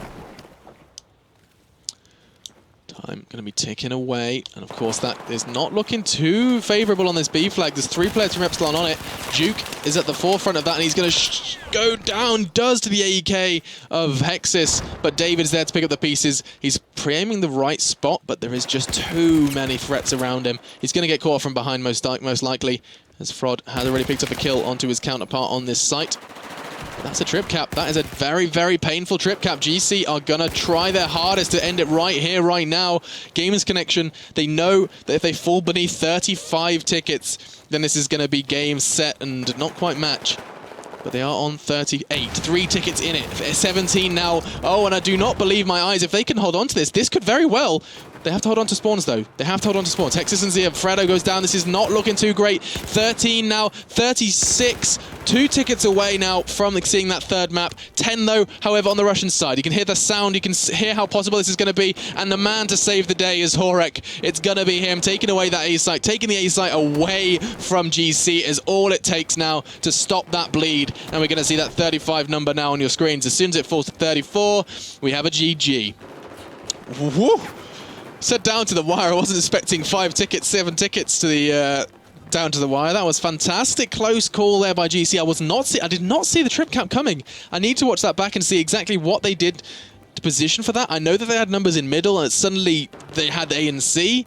Time going to be ticking away, and of course that is not looking too favourable on this B flag. There's 3 players from Epsilon on it. Duke is at the forefront of that, and he's going to go down, does to the AEK of Hexis, but David's there to pick up the pieces. He's pre-aiming the right spot, but there is just too many threats around him. He's going to get caught from behind most likely, as Frod has already picked up a kill onto his counterpart on this site. That's a trip cap. That is a very, very painful trip cap. GC are going to try their hardest to end it right here, right now. Gamers Connection, they know that if they fall beneath 35 tickets, then this is going to be game, set, and not quite match. But they are on 38. 3 tickets in it. 17 now. Oh, and I do not believe my eyes. If they can hold on to this could very well... They have to hold on to spawns, though. They have to hold on to spawns. Texas and Zia, Fredo goes down. This is not looking too great. 13 now, 36. 2 tickets away now from seeing that third map. 10, though, however, on the Russian side. You can hear the sound. You can hear how possible this is going to be. And the man to save the day is Horek. It's going to be him taking away that A site. Taking the A site away from GC is all it takes now to stop that bleed. And we're going to see that 35 number now on your screens. As soon as it falls to 34, we have a GG. Woo! Said down to the wire. I wasn't expecting 5 tickets, 7 tickets to the down to the wire. That was fantastic. Close call there by GC. I did not see the trip cap coming. I need to watch that back and see exactly what they did to position for that. I know that they had numbers in middle, and suddenly they had A and C.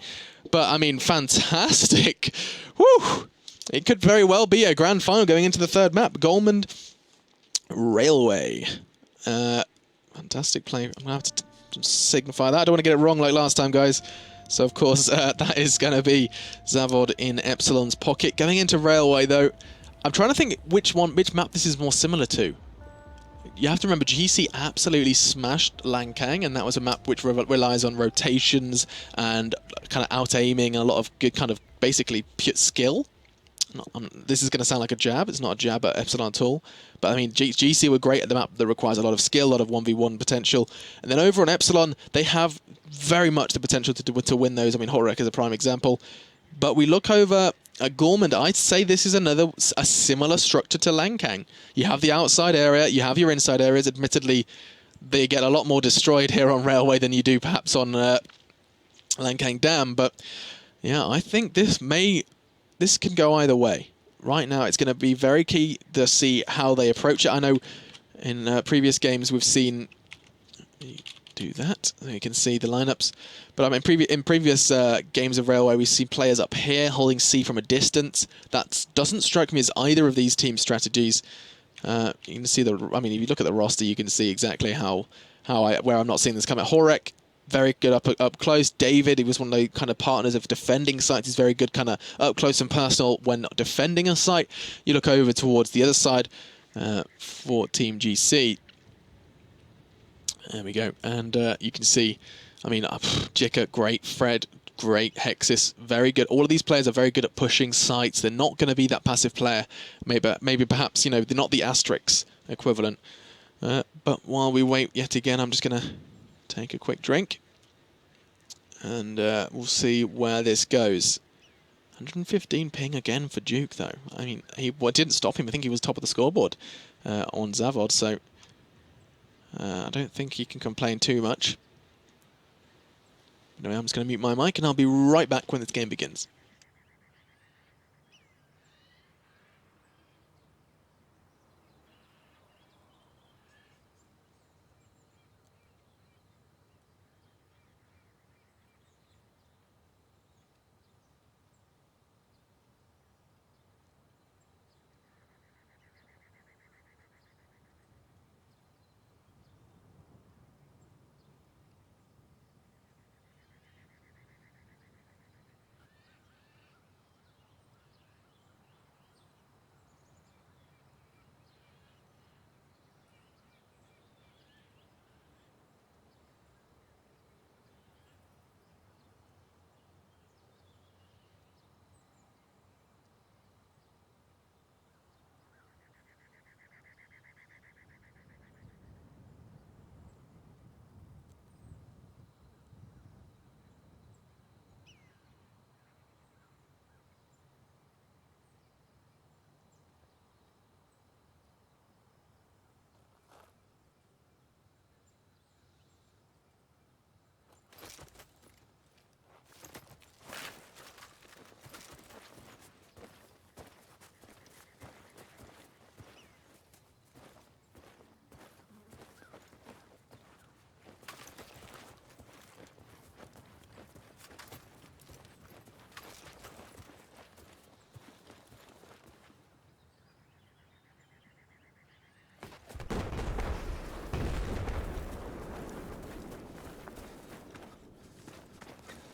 But I mean, fantastic. Woo! It could very well be a grand final going into the third map. Golmud Railway. Fantastic play. I'm gonna have to signify that. I don't want to get it wrong like last time, guys. So, of course, that is going to be Zavod in Epsilon's pocket. Going into Railway, though, I'm trying to think which map this is more similar to. You have to remember, GC absolutely smashed Lancang, and that was a map which relies on rotations and kind of out-aiming and a lot of good kind of basically pure skill. This is going to sound like a jab. It's not a jab at Epsilon at all. But I mean, GC were great at the map that requires a lot of skill, a lot of 1v1 potential. And then over on Epsilon, they have very much the potential to win those. I mean, Horek is a prime example. But we look over at Golmud. I'd say this is a similar structure to Lancang. You have the outside area, you have your inside areas. Admittedly, they get a lot more destroyed here on Railway than you do perhaps on Lancang Dam. But yeah, I think this can go either way. Right now, it's going to be very key to see how they approach it. I know in previous games we've seen do that. You can see the lineups. But I mean, in previous games of Railway, we've seen players up here holding C from a distance. That doesn't strike me as either of these team strategies. You can see I mean, if you look at the roster, you can see exactly where I'm not seeing this coming. Horek, very good up close. David, he was one of the kind of partners of defending sites. He's very good kind of up close and personal when defending a site. You look over towards the other side for Team GC. There we go. And you can see, I mean, Jika, great. Fred, great. Hexis, very good. All of these players are very good at pushing sites. They're not going to be that passive player. Maybe perhaps, you know, they're not the Asterix equivalent. But while we wait yet again, I'm just going to take a quick drink. And we'll see where this goes. 115 ping again for Duke, though. I mean, it didn't stop him. I think he was top of the scoreboard on Zavod, so I don't think he can complain too much. Anyway, I'm just going to mute my mic, and I'll be right back when this game begins.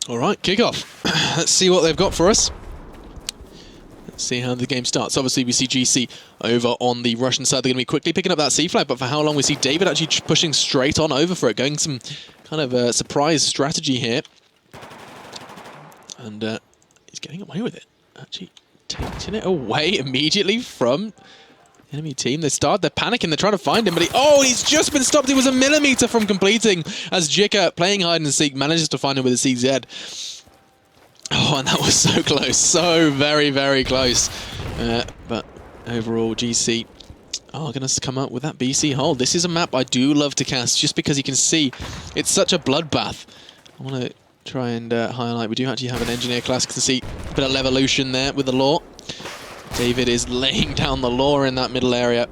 All right, kickoff. Let's see what they've got for us. Let's see how the game starts. Obviously, we see GC over on the Russian side. They're going to be quickly picking up that C flag, but for how long? We see David actually pushing straight on over for it, going some kind of a surprise strategy here. And he's getting away with it. Actually taking it away immediately from enemy team. They're panicking, they're trying to find him, but he's just been stopped. He was a millimeter from completing as Jika, playing hide and seek, manages to find him with a CZ. Oh, and that was so close. So very, very close. But overall, GC are going to come up with that BC hold. This is a map I do love to cast just because you can see it's such a bloodbath. I want to try and highlight, we do actually have an engineer class to see a bit of Levolution there with the lore. David is laying down the lore in that middle area.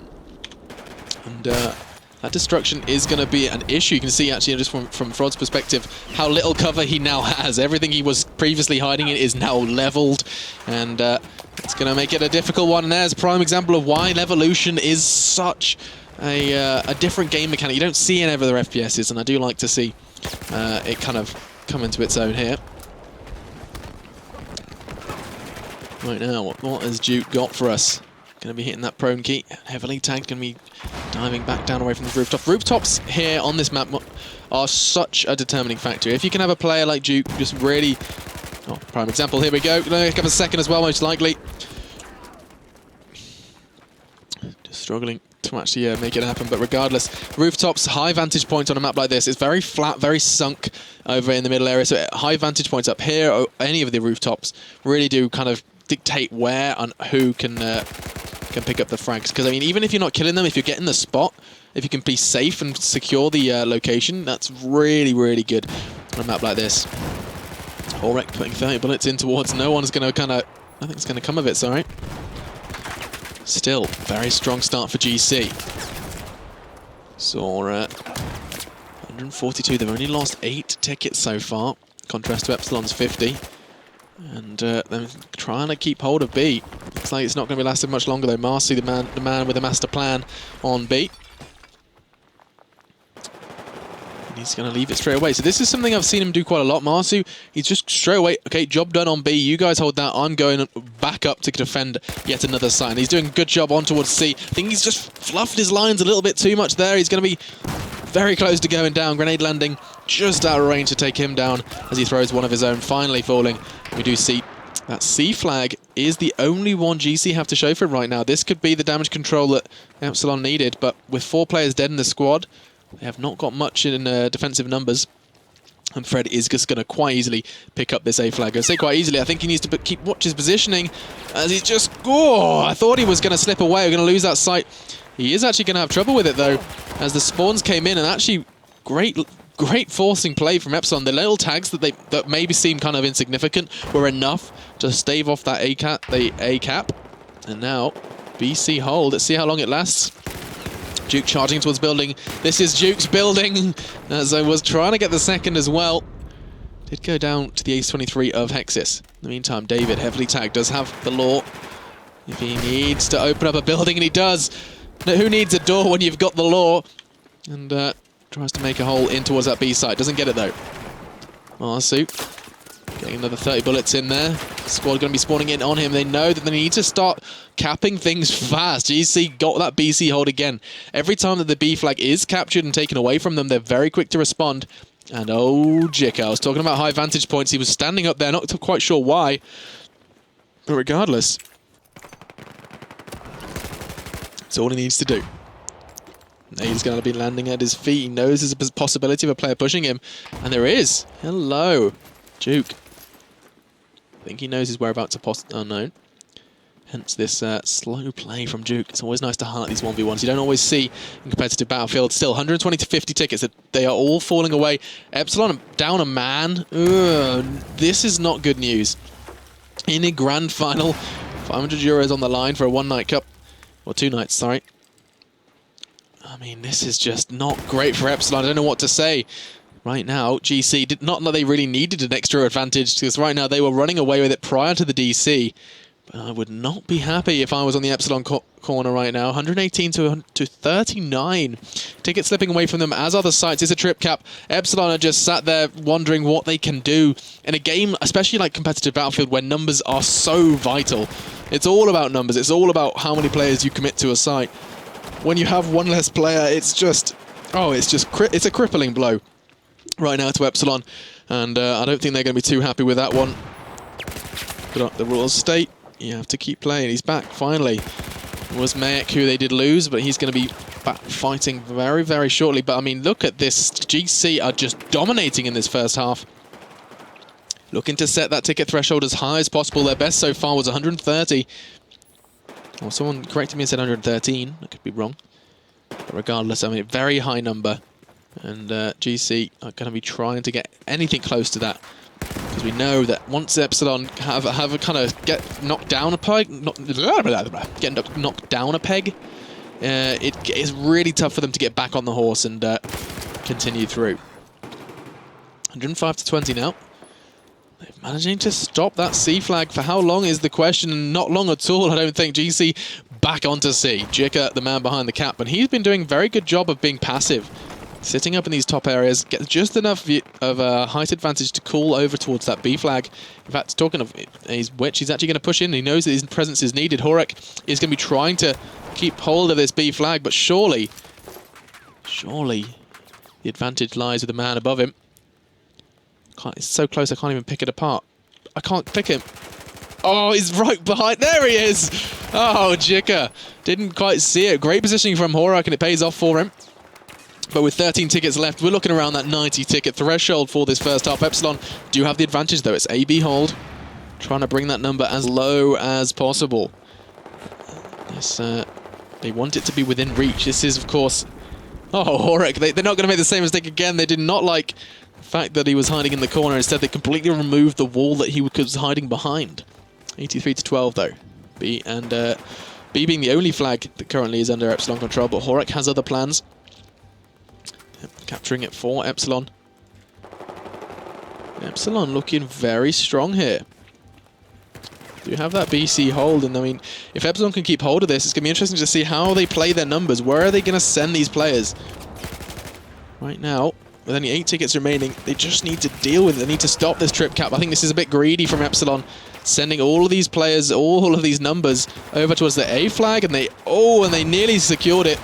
And that destruction is going to be an issue. You can see actually just from Frod's perspective how little cover he now has. Everything he was previously hiding in is now leveled. And it's going to make it a difficult one. And there's a prime example of why Levolution is such a different game mechanic. You don't see in any other FPSs, and I do like to see it kind of come into its own here. Right now, what has Duke got for us? Going to be hitting that prone key, heavily tagged, going to be diving back down away from the rooftop. Rooftops here on this map are such a determining factor. If you can have a player like Duke just really... Oh, prime example, here we go. Going to give a second as well, most likely. Just struggling to actually make it happen, but regardless, rooftops, high vantage points on a map like this. It's very flat, very sunk over in the middle area, so high vantage points up here, or any of the rooftops, really do kind of dictate where and who can pick up the frags. Because I mean, even if you're not killing them, if you're getting the spot, if you can be safe and secure the location, that's really, really good on a map like this. Horek putting 30 bullets in towards no one's going to kind of... Nothing's going to come of it, sorry. Still, very strong start for GC. Saw 142. They've only lost 8 tickets so far. Contrast to Epsilon's 50. And they're trying to keep hold of B. Looks like it's not going to be lasting much longer though. Marcy, the man with a master plan on B. And he's going to leave it straight away. So this is something I've seen him do quite a lot. Marsu, he's just straight away, okay, job done on B. You guys hold that. I'm going back up to defend yet another site. And he's doing a good job on towards C. I think he's just fluffed his lines a little bit too much there. He's going to be very close to going down. Grenade landing just out of range to take him down as he throws one of his own, finally falling. We do see that C flag is the only one GC have to show for it right now. This could be the damage control that Epsilon needed, but with 4 players dead in the squad, they have not got much in defensive numbers. And Fred is just going to quite easily pick up this A flag. I say quite easily, I think he needs to watch his positioning as he's just... Oh, I thought he was going to slip away. We're going to lose that site. He is actually going to have trouble with it, though, as the spawns came in, and actually great forcing play from Epsilon. The little tags that maybe seem kind of insignificant were enough to stave off that A cap. And now, BC hold. Let's see how long it lasts. Duke charging towards building. This is Duke's building, as I was trying to get the second as well. Did go down to the ace-23 of Hexis. In the meantime, David, heavily tagged, does have the law. If he needs to open up a building, and he does. No, who needs a door when you've got the law? And tries to make a hole in towards that B site. Doesn't get it, though. Marsu getting another 30 bullets in there. Squad going to be spawning in on him. They know that they need to start capping things fast. GC got that BC hold again. Every time that the B flag is captured and taken away from them, they're very quick to respond. And oh, Jicka, I was talking about high vantage points. He was standing up there, not quite sure why. But regardless, that's all he needs to do. He's going to be landing at his feet. He knows there's a possibility of a player pushing him. And there is. Hello, Duke. I think he knows his whereabouts are unknown. Hence this slow play from Duke. It's always nice to highlight these 1v1s. You don't always see in competitive Battlefield. Still, 120 to 50 tickets. They are all falling away. Epsilon down a man. Ugh, this is not good news. In a grand final, 500 euros on the line for a one-night cup. Or 2 nights, sorry. I mean, this is just not great for Epsilon. I don't know what to say. Right now, GC did not know they really needed an extra advantage, because right now they were running away with it prior to the DC. But I would not be happy if I was on the Epsilon corner right now. 118 to 39. Tickets slipping away from them, as are the sites. It's a trip cap. Epsilon are just sat there wondering what they can do in a game, especially like competitive Battlefield, where numbers are so vital. It's all about numbers. It's all about how many players you commit to a site. When you have one less player, it's just... Oh, it's a crippling blow right now to Epsilon. And I don't think they're going to be too happy with that one. But the rules state, you have to keep playing. He's back, finally. It was Mayek who they did lose, but he's going to be back fighting very, very shortly. But, I mean, look at this. GC are just dominating in this first half. Looking to set that ticket threshold as high as possible. Their best so far was 130. Well, someone corrected me and said 113. I could be wrong. But regardless, I mean, very high number. And GC are going to be trying to get anything close to that. Because we know that once Epsilon have a kind of get knocked down a peg, get knocked down a peg, it is really tough for them to get back on the horse and continue through. 105 to 20 now. They're managing to stop that C flag. For how long is the question? Not long at all, I don't think. GC back onto C. Jicka, the man behind the cap, and he's been doing a very good job of being passive. Sitting up in these top areas, gets just enough of a height advantage to call over towards that B flag. In fact, talking of which, he's actually going to push in. He knows that his presence is needed. Horek is going to be trying to keep hold of this B flag, but surely the advantage lies with the man above him. It's so close I can't even pick it apart. I can't pick him. Oh, he's right behind. There he is. Oh, Jicka. Didn't quite see it. Great positioning from Horek, and it pays off for him. But with 13 tickets left, we're looking around that 90 ticket threshold for this first half. Epsilon do have the advantage, though. It's A-B hold. Trying to bring that number as low as possible. This, they want it to be within reach. This is, of course, Oh, Horek, they're not going to make the same mistake again. They did not like the fact that he was hiding in the corner. Instead, they completely removed the wall that he was hiding behind. 83-12, though. B being the only flag that currently is under Epsilon control, but Horek has other plans. Capturing it for Epsilon. Epsilon looking very strong here. Do have that BC hold, and I mean, if Epsilon can keep hold of this, it's going to be interesting to see how they play their numbers. Where are they going to send these players? Right now, with only 8 tickets remaining, they just need to deal with it. They need to stop this trip cap. I think this is a bit greedy from Epsilon, sending all of these players, all of these numbers over towards the A flag, and they nearly secured it.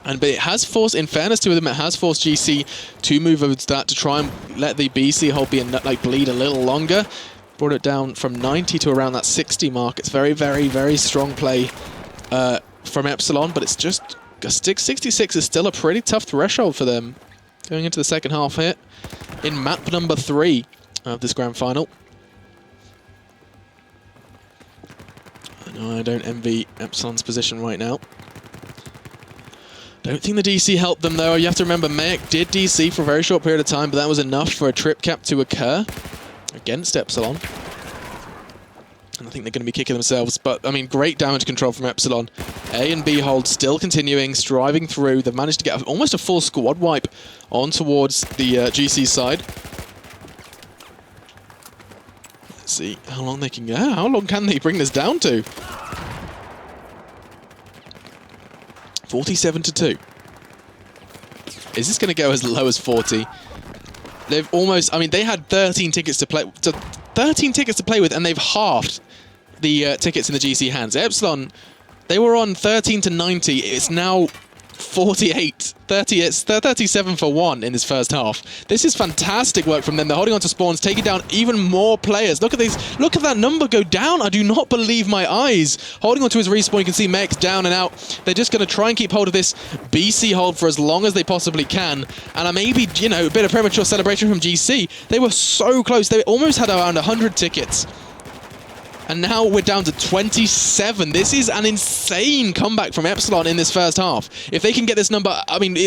But it has forced, in fairness to them, it has forced GC to move over to that to try and let the BC hold bleed a little longer. Brought it down from 90 to around that 60 mark. It's very, very, very strong play from Epsilon, but it's just 66 is still a pretty tough threshold for them going into the second half here in map number 3 of this grand final. I don't envy Epsilon's position right now. Don't think the DC helped them, though. You have to remember, Mayek did DC for a very short period of time, but that was enough for a trip cap to occur against Epsilon. And I think they're going to be kicking themselves. But, I mean, great damage control from Epsilon. A and B hold still continuing, striving through. They've managed to get almost a full squad wipe on towards the GC side. Let's see how long they can go. How long can they bring this down to? 47-2. Is this going to go as low as 40? They've almost, I mean, they had 13 tickets to play, 13 tickets to play with, and they've halved the tickets in the GC hands. Epsilon, they were on 13 to 90. It's now 48, 30. It's 37 for 1 in this first half. This is fantastic work from them. They're holding on to spawns, taking down even more players. Look at these. Look at that number go down. I do not believe my eyes. Holding on to his respawn, you can see Mek's down and out. They're just going to try and keep hold of this BC hold for as long as they possibly can. And maybe, you know, a bit of premature celebration from GC. They were so close. They almost had around 100 tickets. And now we're down to 27. This is an insane comeback from Epsilon in this first half. If they can get this number, I mean,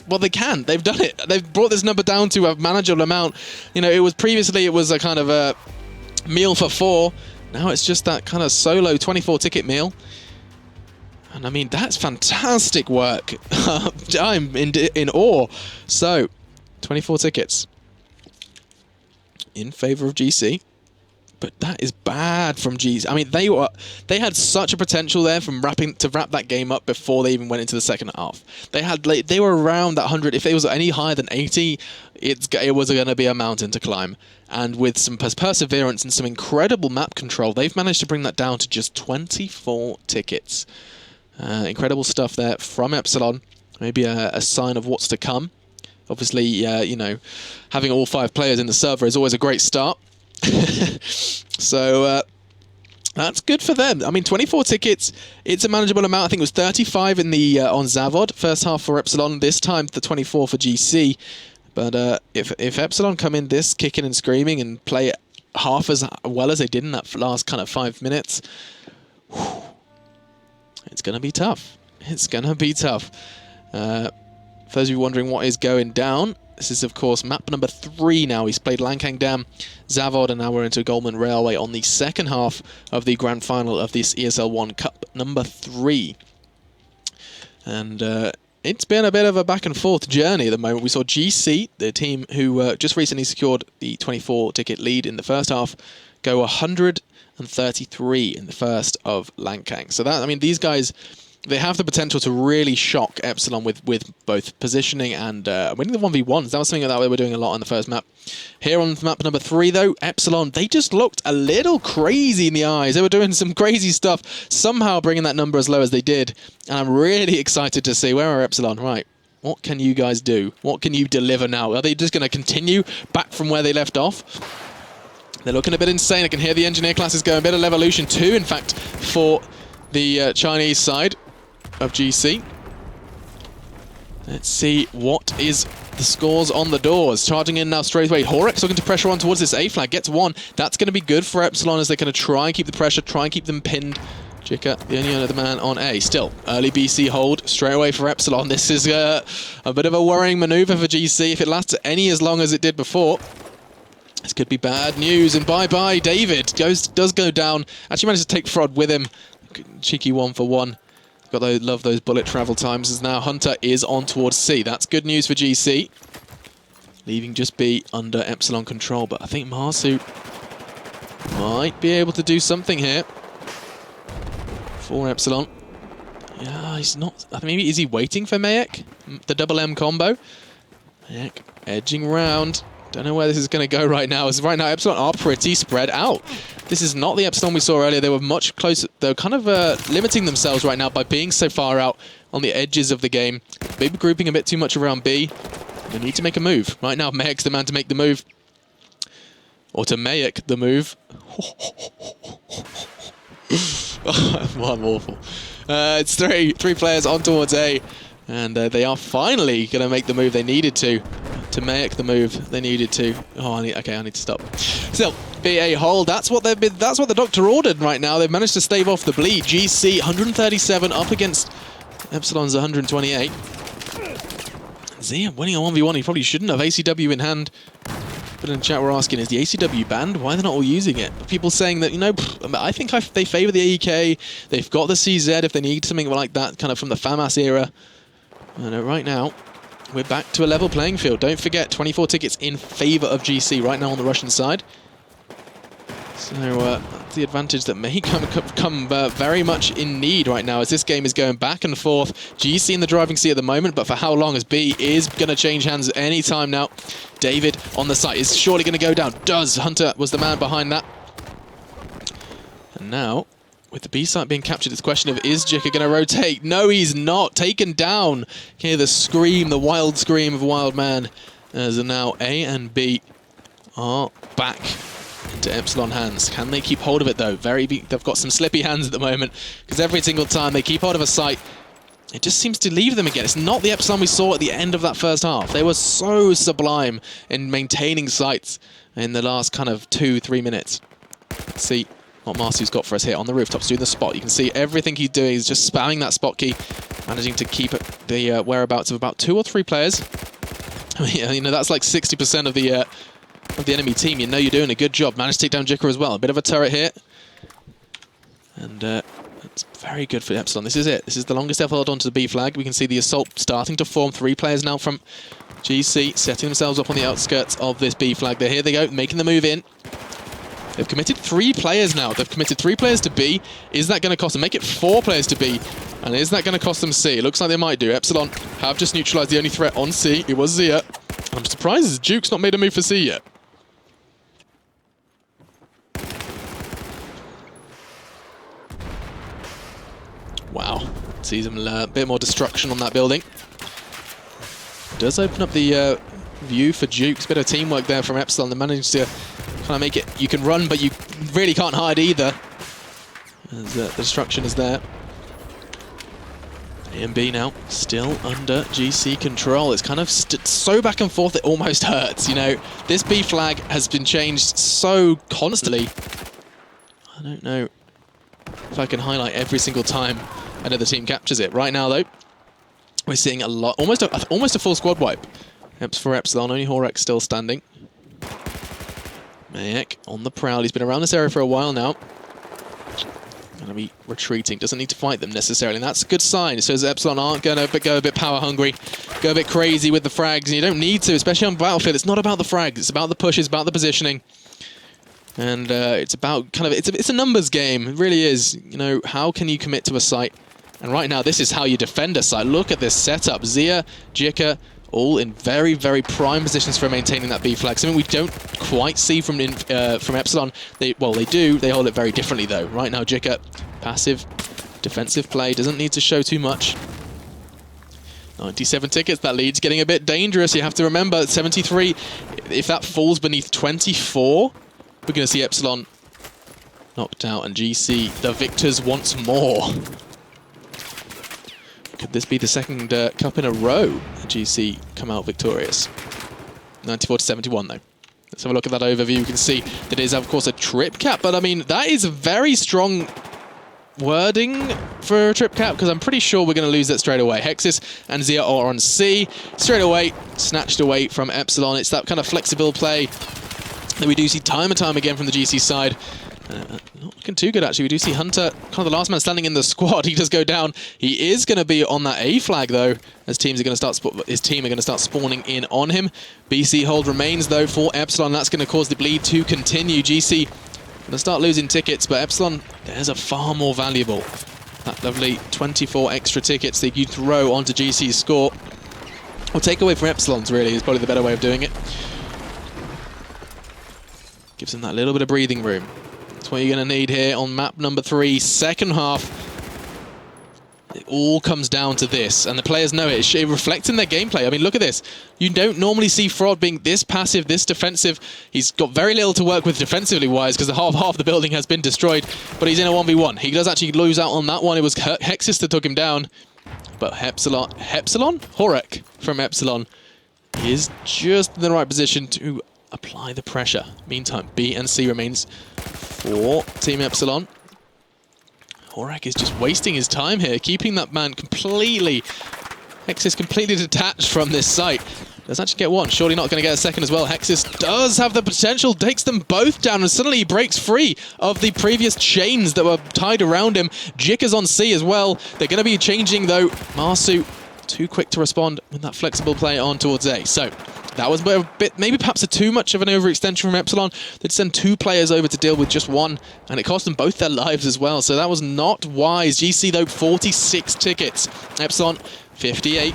well, they can. They've done it. They've brought this number down to a manageable amount. You know, it was previously, it was a kind of a meal for 4. Now it's just that kind of solo 24-ticket meal. And I mean, that's fantastic work. I'm in awe. So, 24 tickets in favor of GC. But that is bad from GC. I mean, they had such a potential there from wrap that game up before they even went into the second half. They were around that 100. If it was any higher than 80, it was going to be a mountain to climb. And with some perseverance and some incredible map control, they've managed to bring that down to just 24 tickets. Incredible stuff there from Epsilon. Maybe a sign of what's to come. Obviously, you know, having all 5 players in the server is always a great start. So that's good for them. I mean, 24 tickets, it's a manageable amount. I think it was 35 in the on Zavod, first half for Epsilon, this time the 24 for GC. But if Epsilon come in this kicking and screaming and play half as well as they did in that last kind of 5 minutes, whew, it's going to be tough. It's going to be tough. For those of you wondering what is going down, this is, of course, map number 3 now. He's played Lancang Dam, Zavod, and now we're into Golmud Railway on the second half of the grand final of this ESL One Cup number 3. And it's been a bit of a back-and-forth journey at the moment. We saw GC, the team who just recently secured the 24-ticket lead in the first half, go 133 in the first of Lancang. So that, I mean, these guys, they have the potential to really shock Epsilon with both positioning and winning the 1v1s. That was something that they were doing a lot on the first map. Here on map number 3, though, Epsilon, they just looked a little crazy in the eyes. They were doing some crazy stuff, somehow bringing that number as low as they did. And I'm really excited to see, where are Epsilon? Right, what can you guys do? What can you deliver now? Are they just going to continue back from where they left off? They're looking a bit insane. I can hear the engineer classes going, a bit of Levolution 2, in fact, for the Chinese side of GC. Let's see what is the scores on the doors. Charging in now straight away. Horek's looking to pressure on towards this A flag. Gets 1. That's going to be good for Epsilon as they're going to try and keep the pressure, try and keep them pinned Jika, the only other man on A. Still, early BC hold straight away for Epsilon. This is a bit of a worrying maneuver for GC. If it lasts any as long as it did before, this could be bad news. And bye-bye, David does go down. Actually managed to take Frod with him. Cheeky 1-for-1. Love those bullet travel times, as now Hunter is on towards C. That's good news for GC. Leaving just B under Epsilon control, but I think Marsu might be able to do something here for Epsilon. Yeah, he's not. I think maybe is he waiting for Mayek? The double M combo. Mayek edging round. Don't know where this is going to go right now. As right now, Epsilon are pretty spread out. This is not the Epsilon we saw earlier. They were much closer. They're kind of limiting themselves right now by being so far out on the edges of the game. Maybe grouping a bit too much around B. They need to make a move. Right now, Mayek's the man to make the move. Or to Mayek the move. Oh, I'm awful. It's three players on towards A. And they are finally going to make the move they needed to Mayek the move they needed to. Oh, I need to stop. Still, BA hold. That's what the doctor ordered right now. They've managed to stave off the bleed. GC 137 up against Epsilon's 128. Zia winning a 1v1. He probably shouldn't have. ACW in hand. But in the chat we're asking, is the ACW banned? Why are they not all using it? People saying that, you know, I think they favour the AEK. They've got the CZ if they need something like that, kind of from the FAMAS era. And right now, we're back to a level playing field. Don't forget, 24 tickets in favour of GC right now on the Russian side. So that's the advantage that may come very much in need right now, as this game is going back and forth. GC in the driving seat at the moment, but for how long, as B is going to change hands any time now. David on the site is surely going to go down. Hunter was the man behind that. And now, with the B site being captured, it's a question of, is Jika going to rotate? No, he's not. Taken down. Hear the scream, the wild scream of Wild Man. As now A and B are back into Epsilon hands. Can they keep hold of it, though? They've got some slippy hands at the moment, because every single time they keep hold of a site, it just seems to leave them again. It's not the Epsilon we saw at the end of that first half. They were so sublime in maintaining sites in the last kind of 2-3 minutes. Let's see what Marsu's got for us here on the rooftops, doing the spot. You can see everything he's doing is just spamming that spot key, managing to keep the whereabouts of about 2 or 3 players. You know, that's like 60% of the enemy team. You know you're doing a good job. Managed to take down Jika as well. A bit of a turret here. And it's very good for Epsilon. This is it. This is the longest they've held onto the B flag. We can see the assault starting to form. 3 players now from GC setting themselves up on the outskirts of this B flag. Here they go, making the move in. They've committed 3 players now. They've committed 3 players to B. Is that going to cost them? Make it 4 players to B. And is that going to cost them C? It looks like they might do. Epsilon have just neutralized the only threat on C. It was Zia. I'm surprised Duke's not made a move for C yet. Wow. Sees them a bit more destruction on that building. Does open up the view for Duke's. Bit of teamwork there from Epsilon. They managed to kind of make it. You can run, but you really can't hide either. As the destruction is there. A and B now still under GC control. It's kind of so back and forth it almost hurts. You know, this B flag has been changed so constantly. I don't know if I can highlight every single time another team captures it. Right now, though, we're seeing a lot, almost a full squad wipe. For Epsilon, only Horek still standing. Mayek on the prowl. He's been around this area for a while now. Going to be retreating. Doesn't need to fight them necessarily. And that's a good sign. It says Epsilon aren't going to go a bit power hungry, go a bit crazy with the frags. And you don't need to, especially on Battlefield. It's not about the frags. It's about the pushes, about the positioning. And it's about kind of, it's a numbers game. It really is. You know, how can you commit to a site? And right now, this is how you defend a site. Look at this setup. Zia, Jika, all in very, very prime positions for maintaining that B flag. Something we don't quite see from Epsilon. Well, they do. They hold it very differently, though. Right now, Jika, passive, defensive play. Doesn't need to show too much. 97 tickets. That lead's getting a bit dangerous. You have to remember, 73, if that falls beneath 24, we're going to see Epsilon knocked out and GC, the victors once more. Could this be the second cup in a row that GC come out victorious? 94-71 though. Let's have a look at that overview. You can see that it is, of course, a trip cap, but I mean, that is a very strong wording for a trip cap? Because I'm pretty sure we're going to lose that straight away. Hexis and Zia are on C. Straight away, snatched away from Epsilon. It's that kind of flexible play that we do see time and time again from the GC side. Not looking too good, actually. We do see Hunter, kind of the last man standing in the squad. He does go down. He is going to be on that A flag, though, as teams are going to start his team are going to start spawning in on him. BC hold remains, though, for Epsilon. That's going to cause the bleed to continue. GC going to start losing tickets, but Epsilon, there's a far more valuable. That lovely 24 extra tickets that you throw onto GC's score. Or take away from Epsilon's, really, is probably the better way of doing it. Gives them that little bit of breathing room. That's what you're going to need here on map number 3, second half. It all comes down to this, and the players know it. It reflects in their gameplay. I mean, look at this. You don't normally see Fraud being this passive, this defensive. He's got very little to work with defensively-wise because half the building has been destroyed, but he's in a 1v1. He does actually lose out on that one. It was Hexis that took him down, but Epsilon? Horek from Epsilon is just in the right position to apply the pressure. Meantime, B and C remains for Team Epsilon. Horek is just wasting his time here, keeping that man completely... Hexis completely detached from this site. Does actually get one. Surely not going to get a second as well. Hexis does have the potential, takes them both down, and suddenly he breaks free of the previous chains that were tied around him. Jik is on C as well. They're going to be changing, though. Marsu, too quick to respond with that flexible play on towards A. So, that was a bit, maybe perhaps too much of an overextension from Epsilon. They'd send 2 players over to deal with just one, and it cost them both their lives as well. So that was not wise. GC, though, 46 tickets. Epsilon, 58.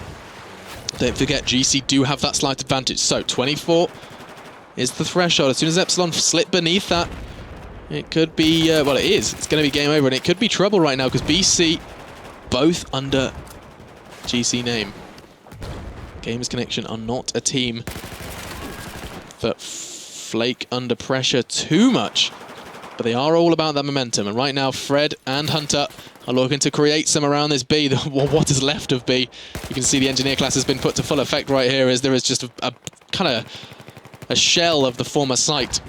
Don't forget, GC do have that slight advantage. So 24 is the threshold. As soon as Epsilon slip beneath that, it could be, well, it is. It's going to be game over, and it could be trouble right now because BC both under GC name. Games Connection are not a team that flake under pressure too much, but they are all about that momentum. And right now, Fred and Hunter are looking to create some around this B, what is left of B. You can see the engineer class has been put to full effect right here, as there is just a kind of a shell of the former site.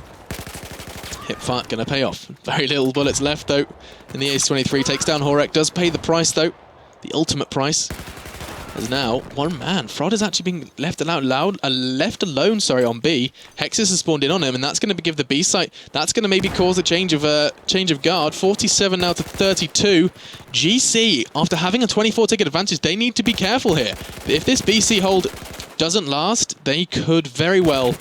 Hipfart going to pay off. Very little bullets left, though. And the Ace-23 takes down Horek, does pay the price, though. The ultimate price. As now, one man. Fraud is actually being left alone on B. Hexis has spawned in on him, and that's going to give the B site. That's going to maybe cause a change of guard. 47 now to 32. GC, after having a 24 ticket advantage, they need to be careful here. If this BC hold doesn't last, they could very well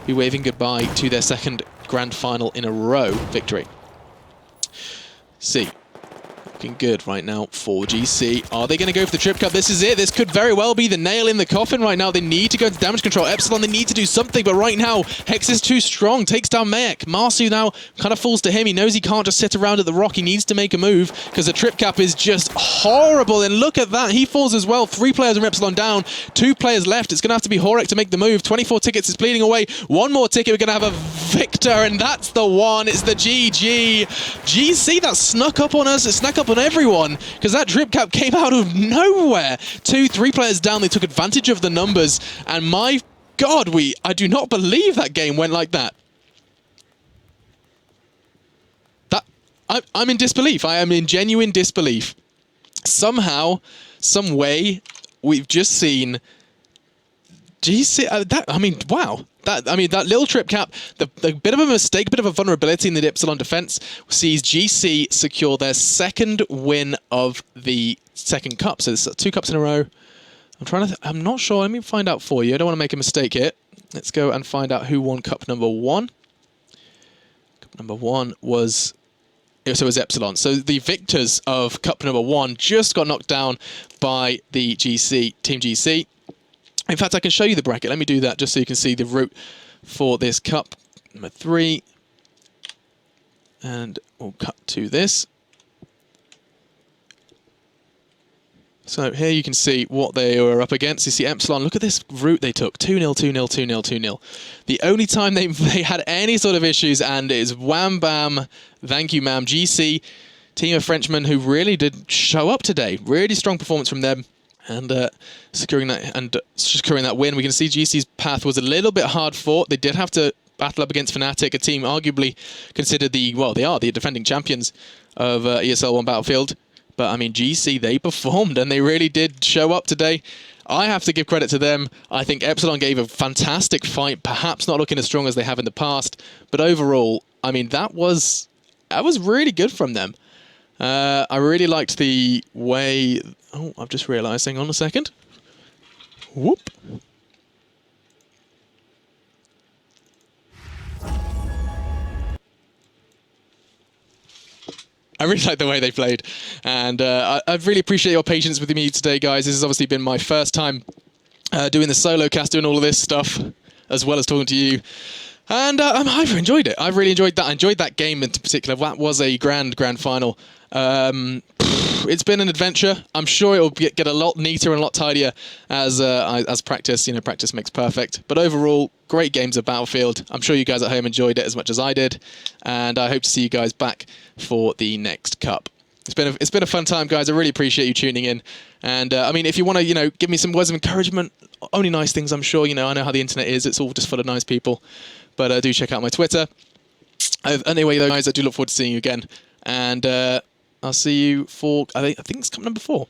be waving goodbye to their second grand final in a row victory. C. Looking good right now for GC. Are they going to go for the trip cut? This is it. This could very well be the nail in the coffin right now. They need to go into damage control. Epsilon, they need to do something, but right now, Hex is too strong. Takes down Mayek. Marsu now kind of falls to him. He knows he can't just sit around at the rock. He needs to make a move because the trip cap is just horrible. And look at that. He falls as well. 3 players from Epsilon down. 2 players left. It's going to have to be Horek to make the move. 24 tickets is bleeding away. 1 more ticket. We're going to have a victor, and that's the one. It's the GG. GC, that snuck up on us. It snuck up on everyone because that drip cap came out of nowhere. 2-3 players down. They took advantage of the numbers, and my God, I do not believe that game went like that. I'm in disbelief. I am in genuine disbelief. Somehow, some way, we've just seen GC. Wow. That little trip cap, the bit of a mistake, bit of a vulnerability in the Epsilon defense sees GC secure their second win of the second cup. So there's 2 cups in a row. I'm not sure. Let me find out for you. I don't want to make a mistake here. Let's go and find out who won cup number 1. Cup number 1 was... So it was Epsilon. So the victors of cup number 1 just got knocked down by the GC, Team GC. In fact, I can show you the bracket. Let me do that just so you can see the route for this cup number 3. And we'll cut to this. So here you can see what they were up against. You see Epsilon, look at this route they took. 2-0, 2-0, 2-0, 2-0. The only time they had any sort of issues, and it is wham bam, thank you ma'am, GC, team of Frenchmen who really did show up today. Really strong performance from them. And securing that win. We can see GC's path was a little bit hard fought. They did have to battle up against Fnatic, a team arguably considered they are the defending champions of ESL One Battlefield. But I mean, GC, they performed and they really did show up today. I have to give credit to them. I think Epsilon gave a fantastic fight, perhaps not looking as strong as they have in the past, but overall, I mean, that was really good from them. I really liked the way... Oh, I've just realised. Hang on a second. Whoop. I really like the way they played, and I really appreciate your patience with me today, guys. This has obviously been my first time doing the solo cast, doing all of this stuff, as well as talking to you. And I've enjoyed it. I've really enjoyed that. I enjoyed that game in particular. That was a grand final. It's been an adventure. I'm sure it will get a lot neater and a lot tidier as practice. You know, practice makes perfect. But overall, great games of Battlefield. I'm sure you guys at home enjoyed it as much as I did, and I hope to see you guys back for the next cup. It's been a fun time, guys. I really appreciate you tuning in. And I mean, if you want to, give me some words of encouragement, only nice things. I'm sure. I know how the internet is. It's all just full of nice people. But do check out my Twitter. Anyway, though, guys, I do look forward to seeing you again. And I'll see you for, I think it's cup number 4.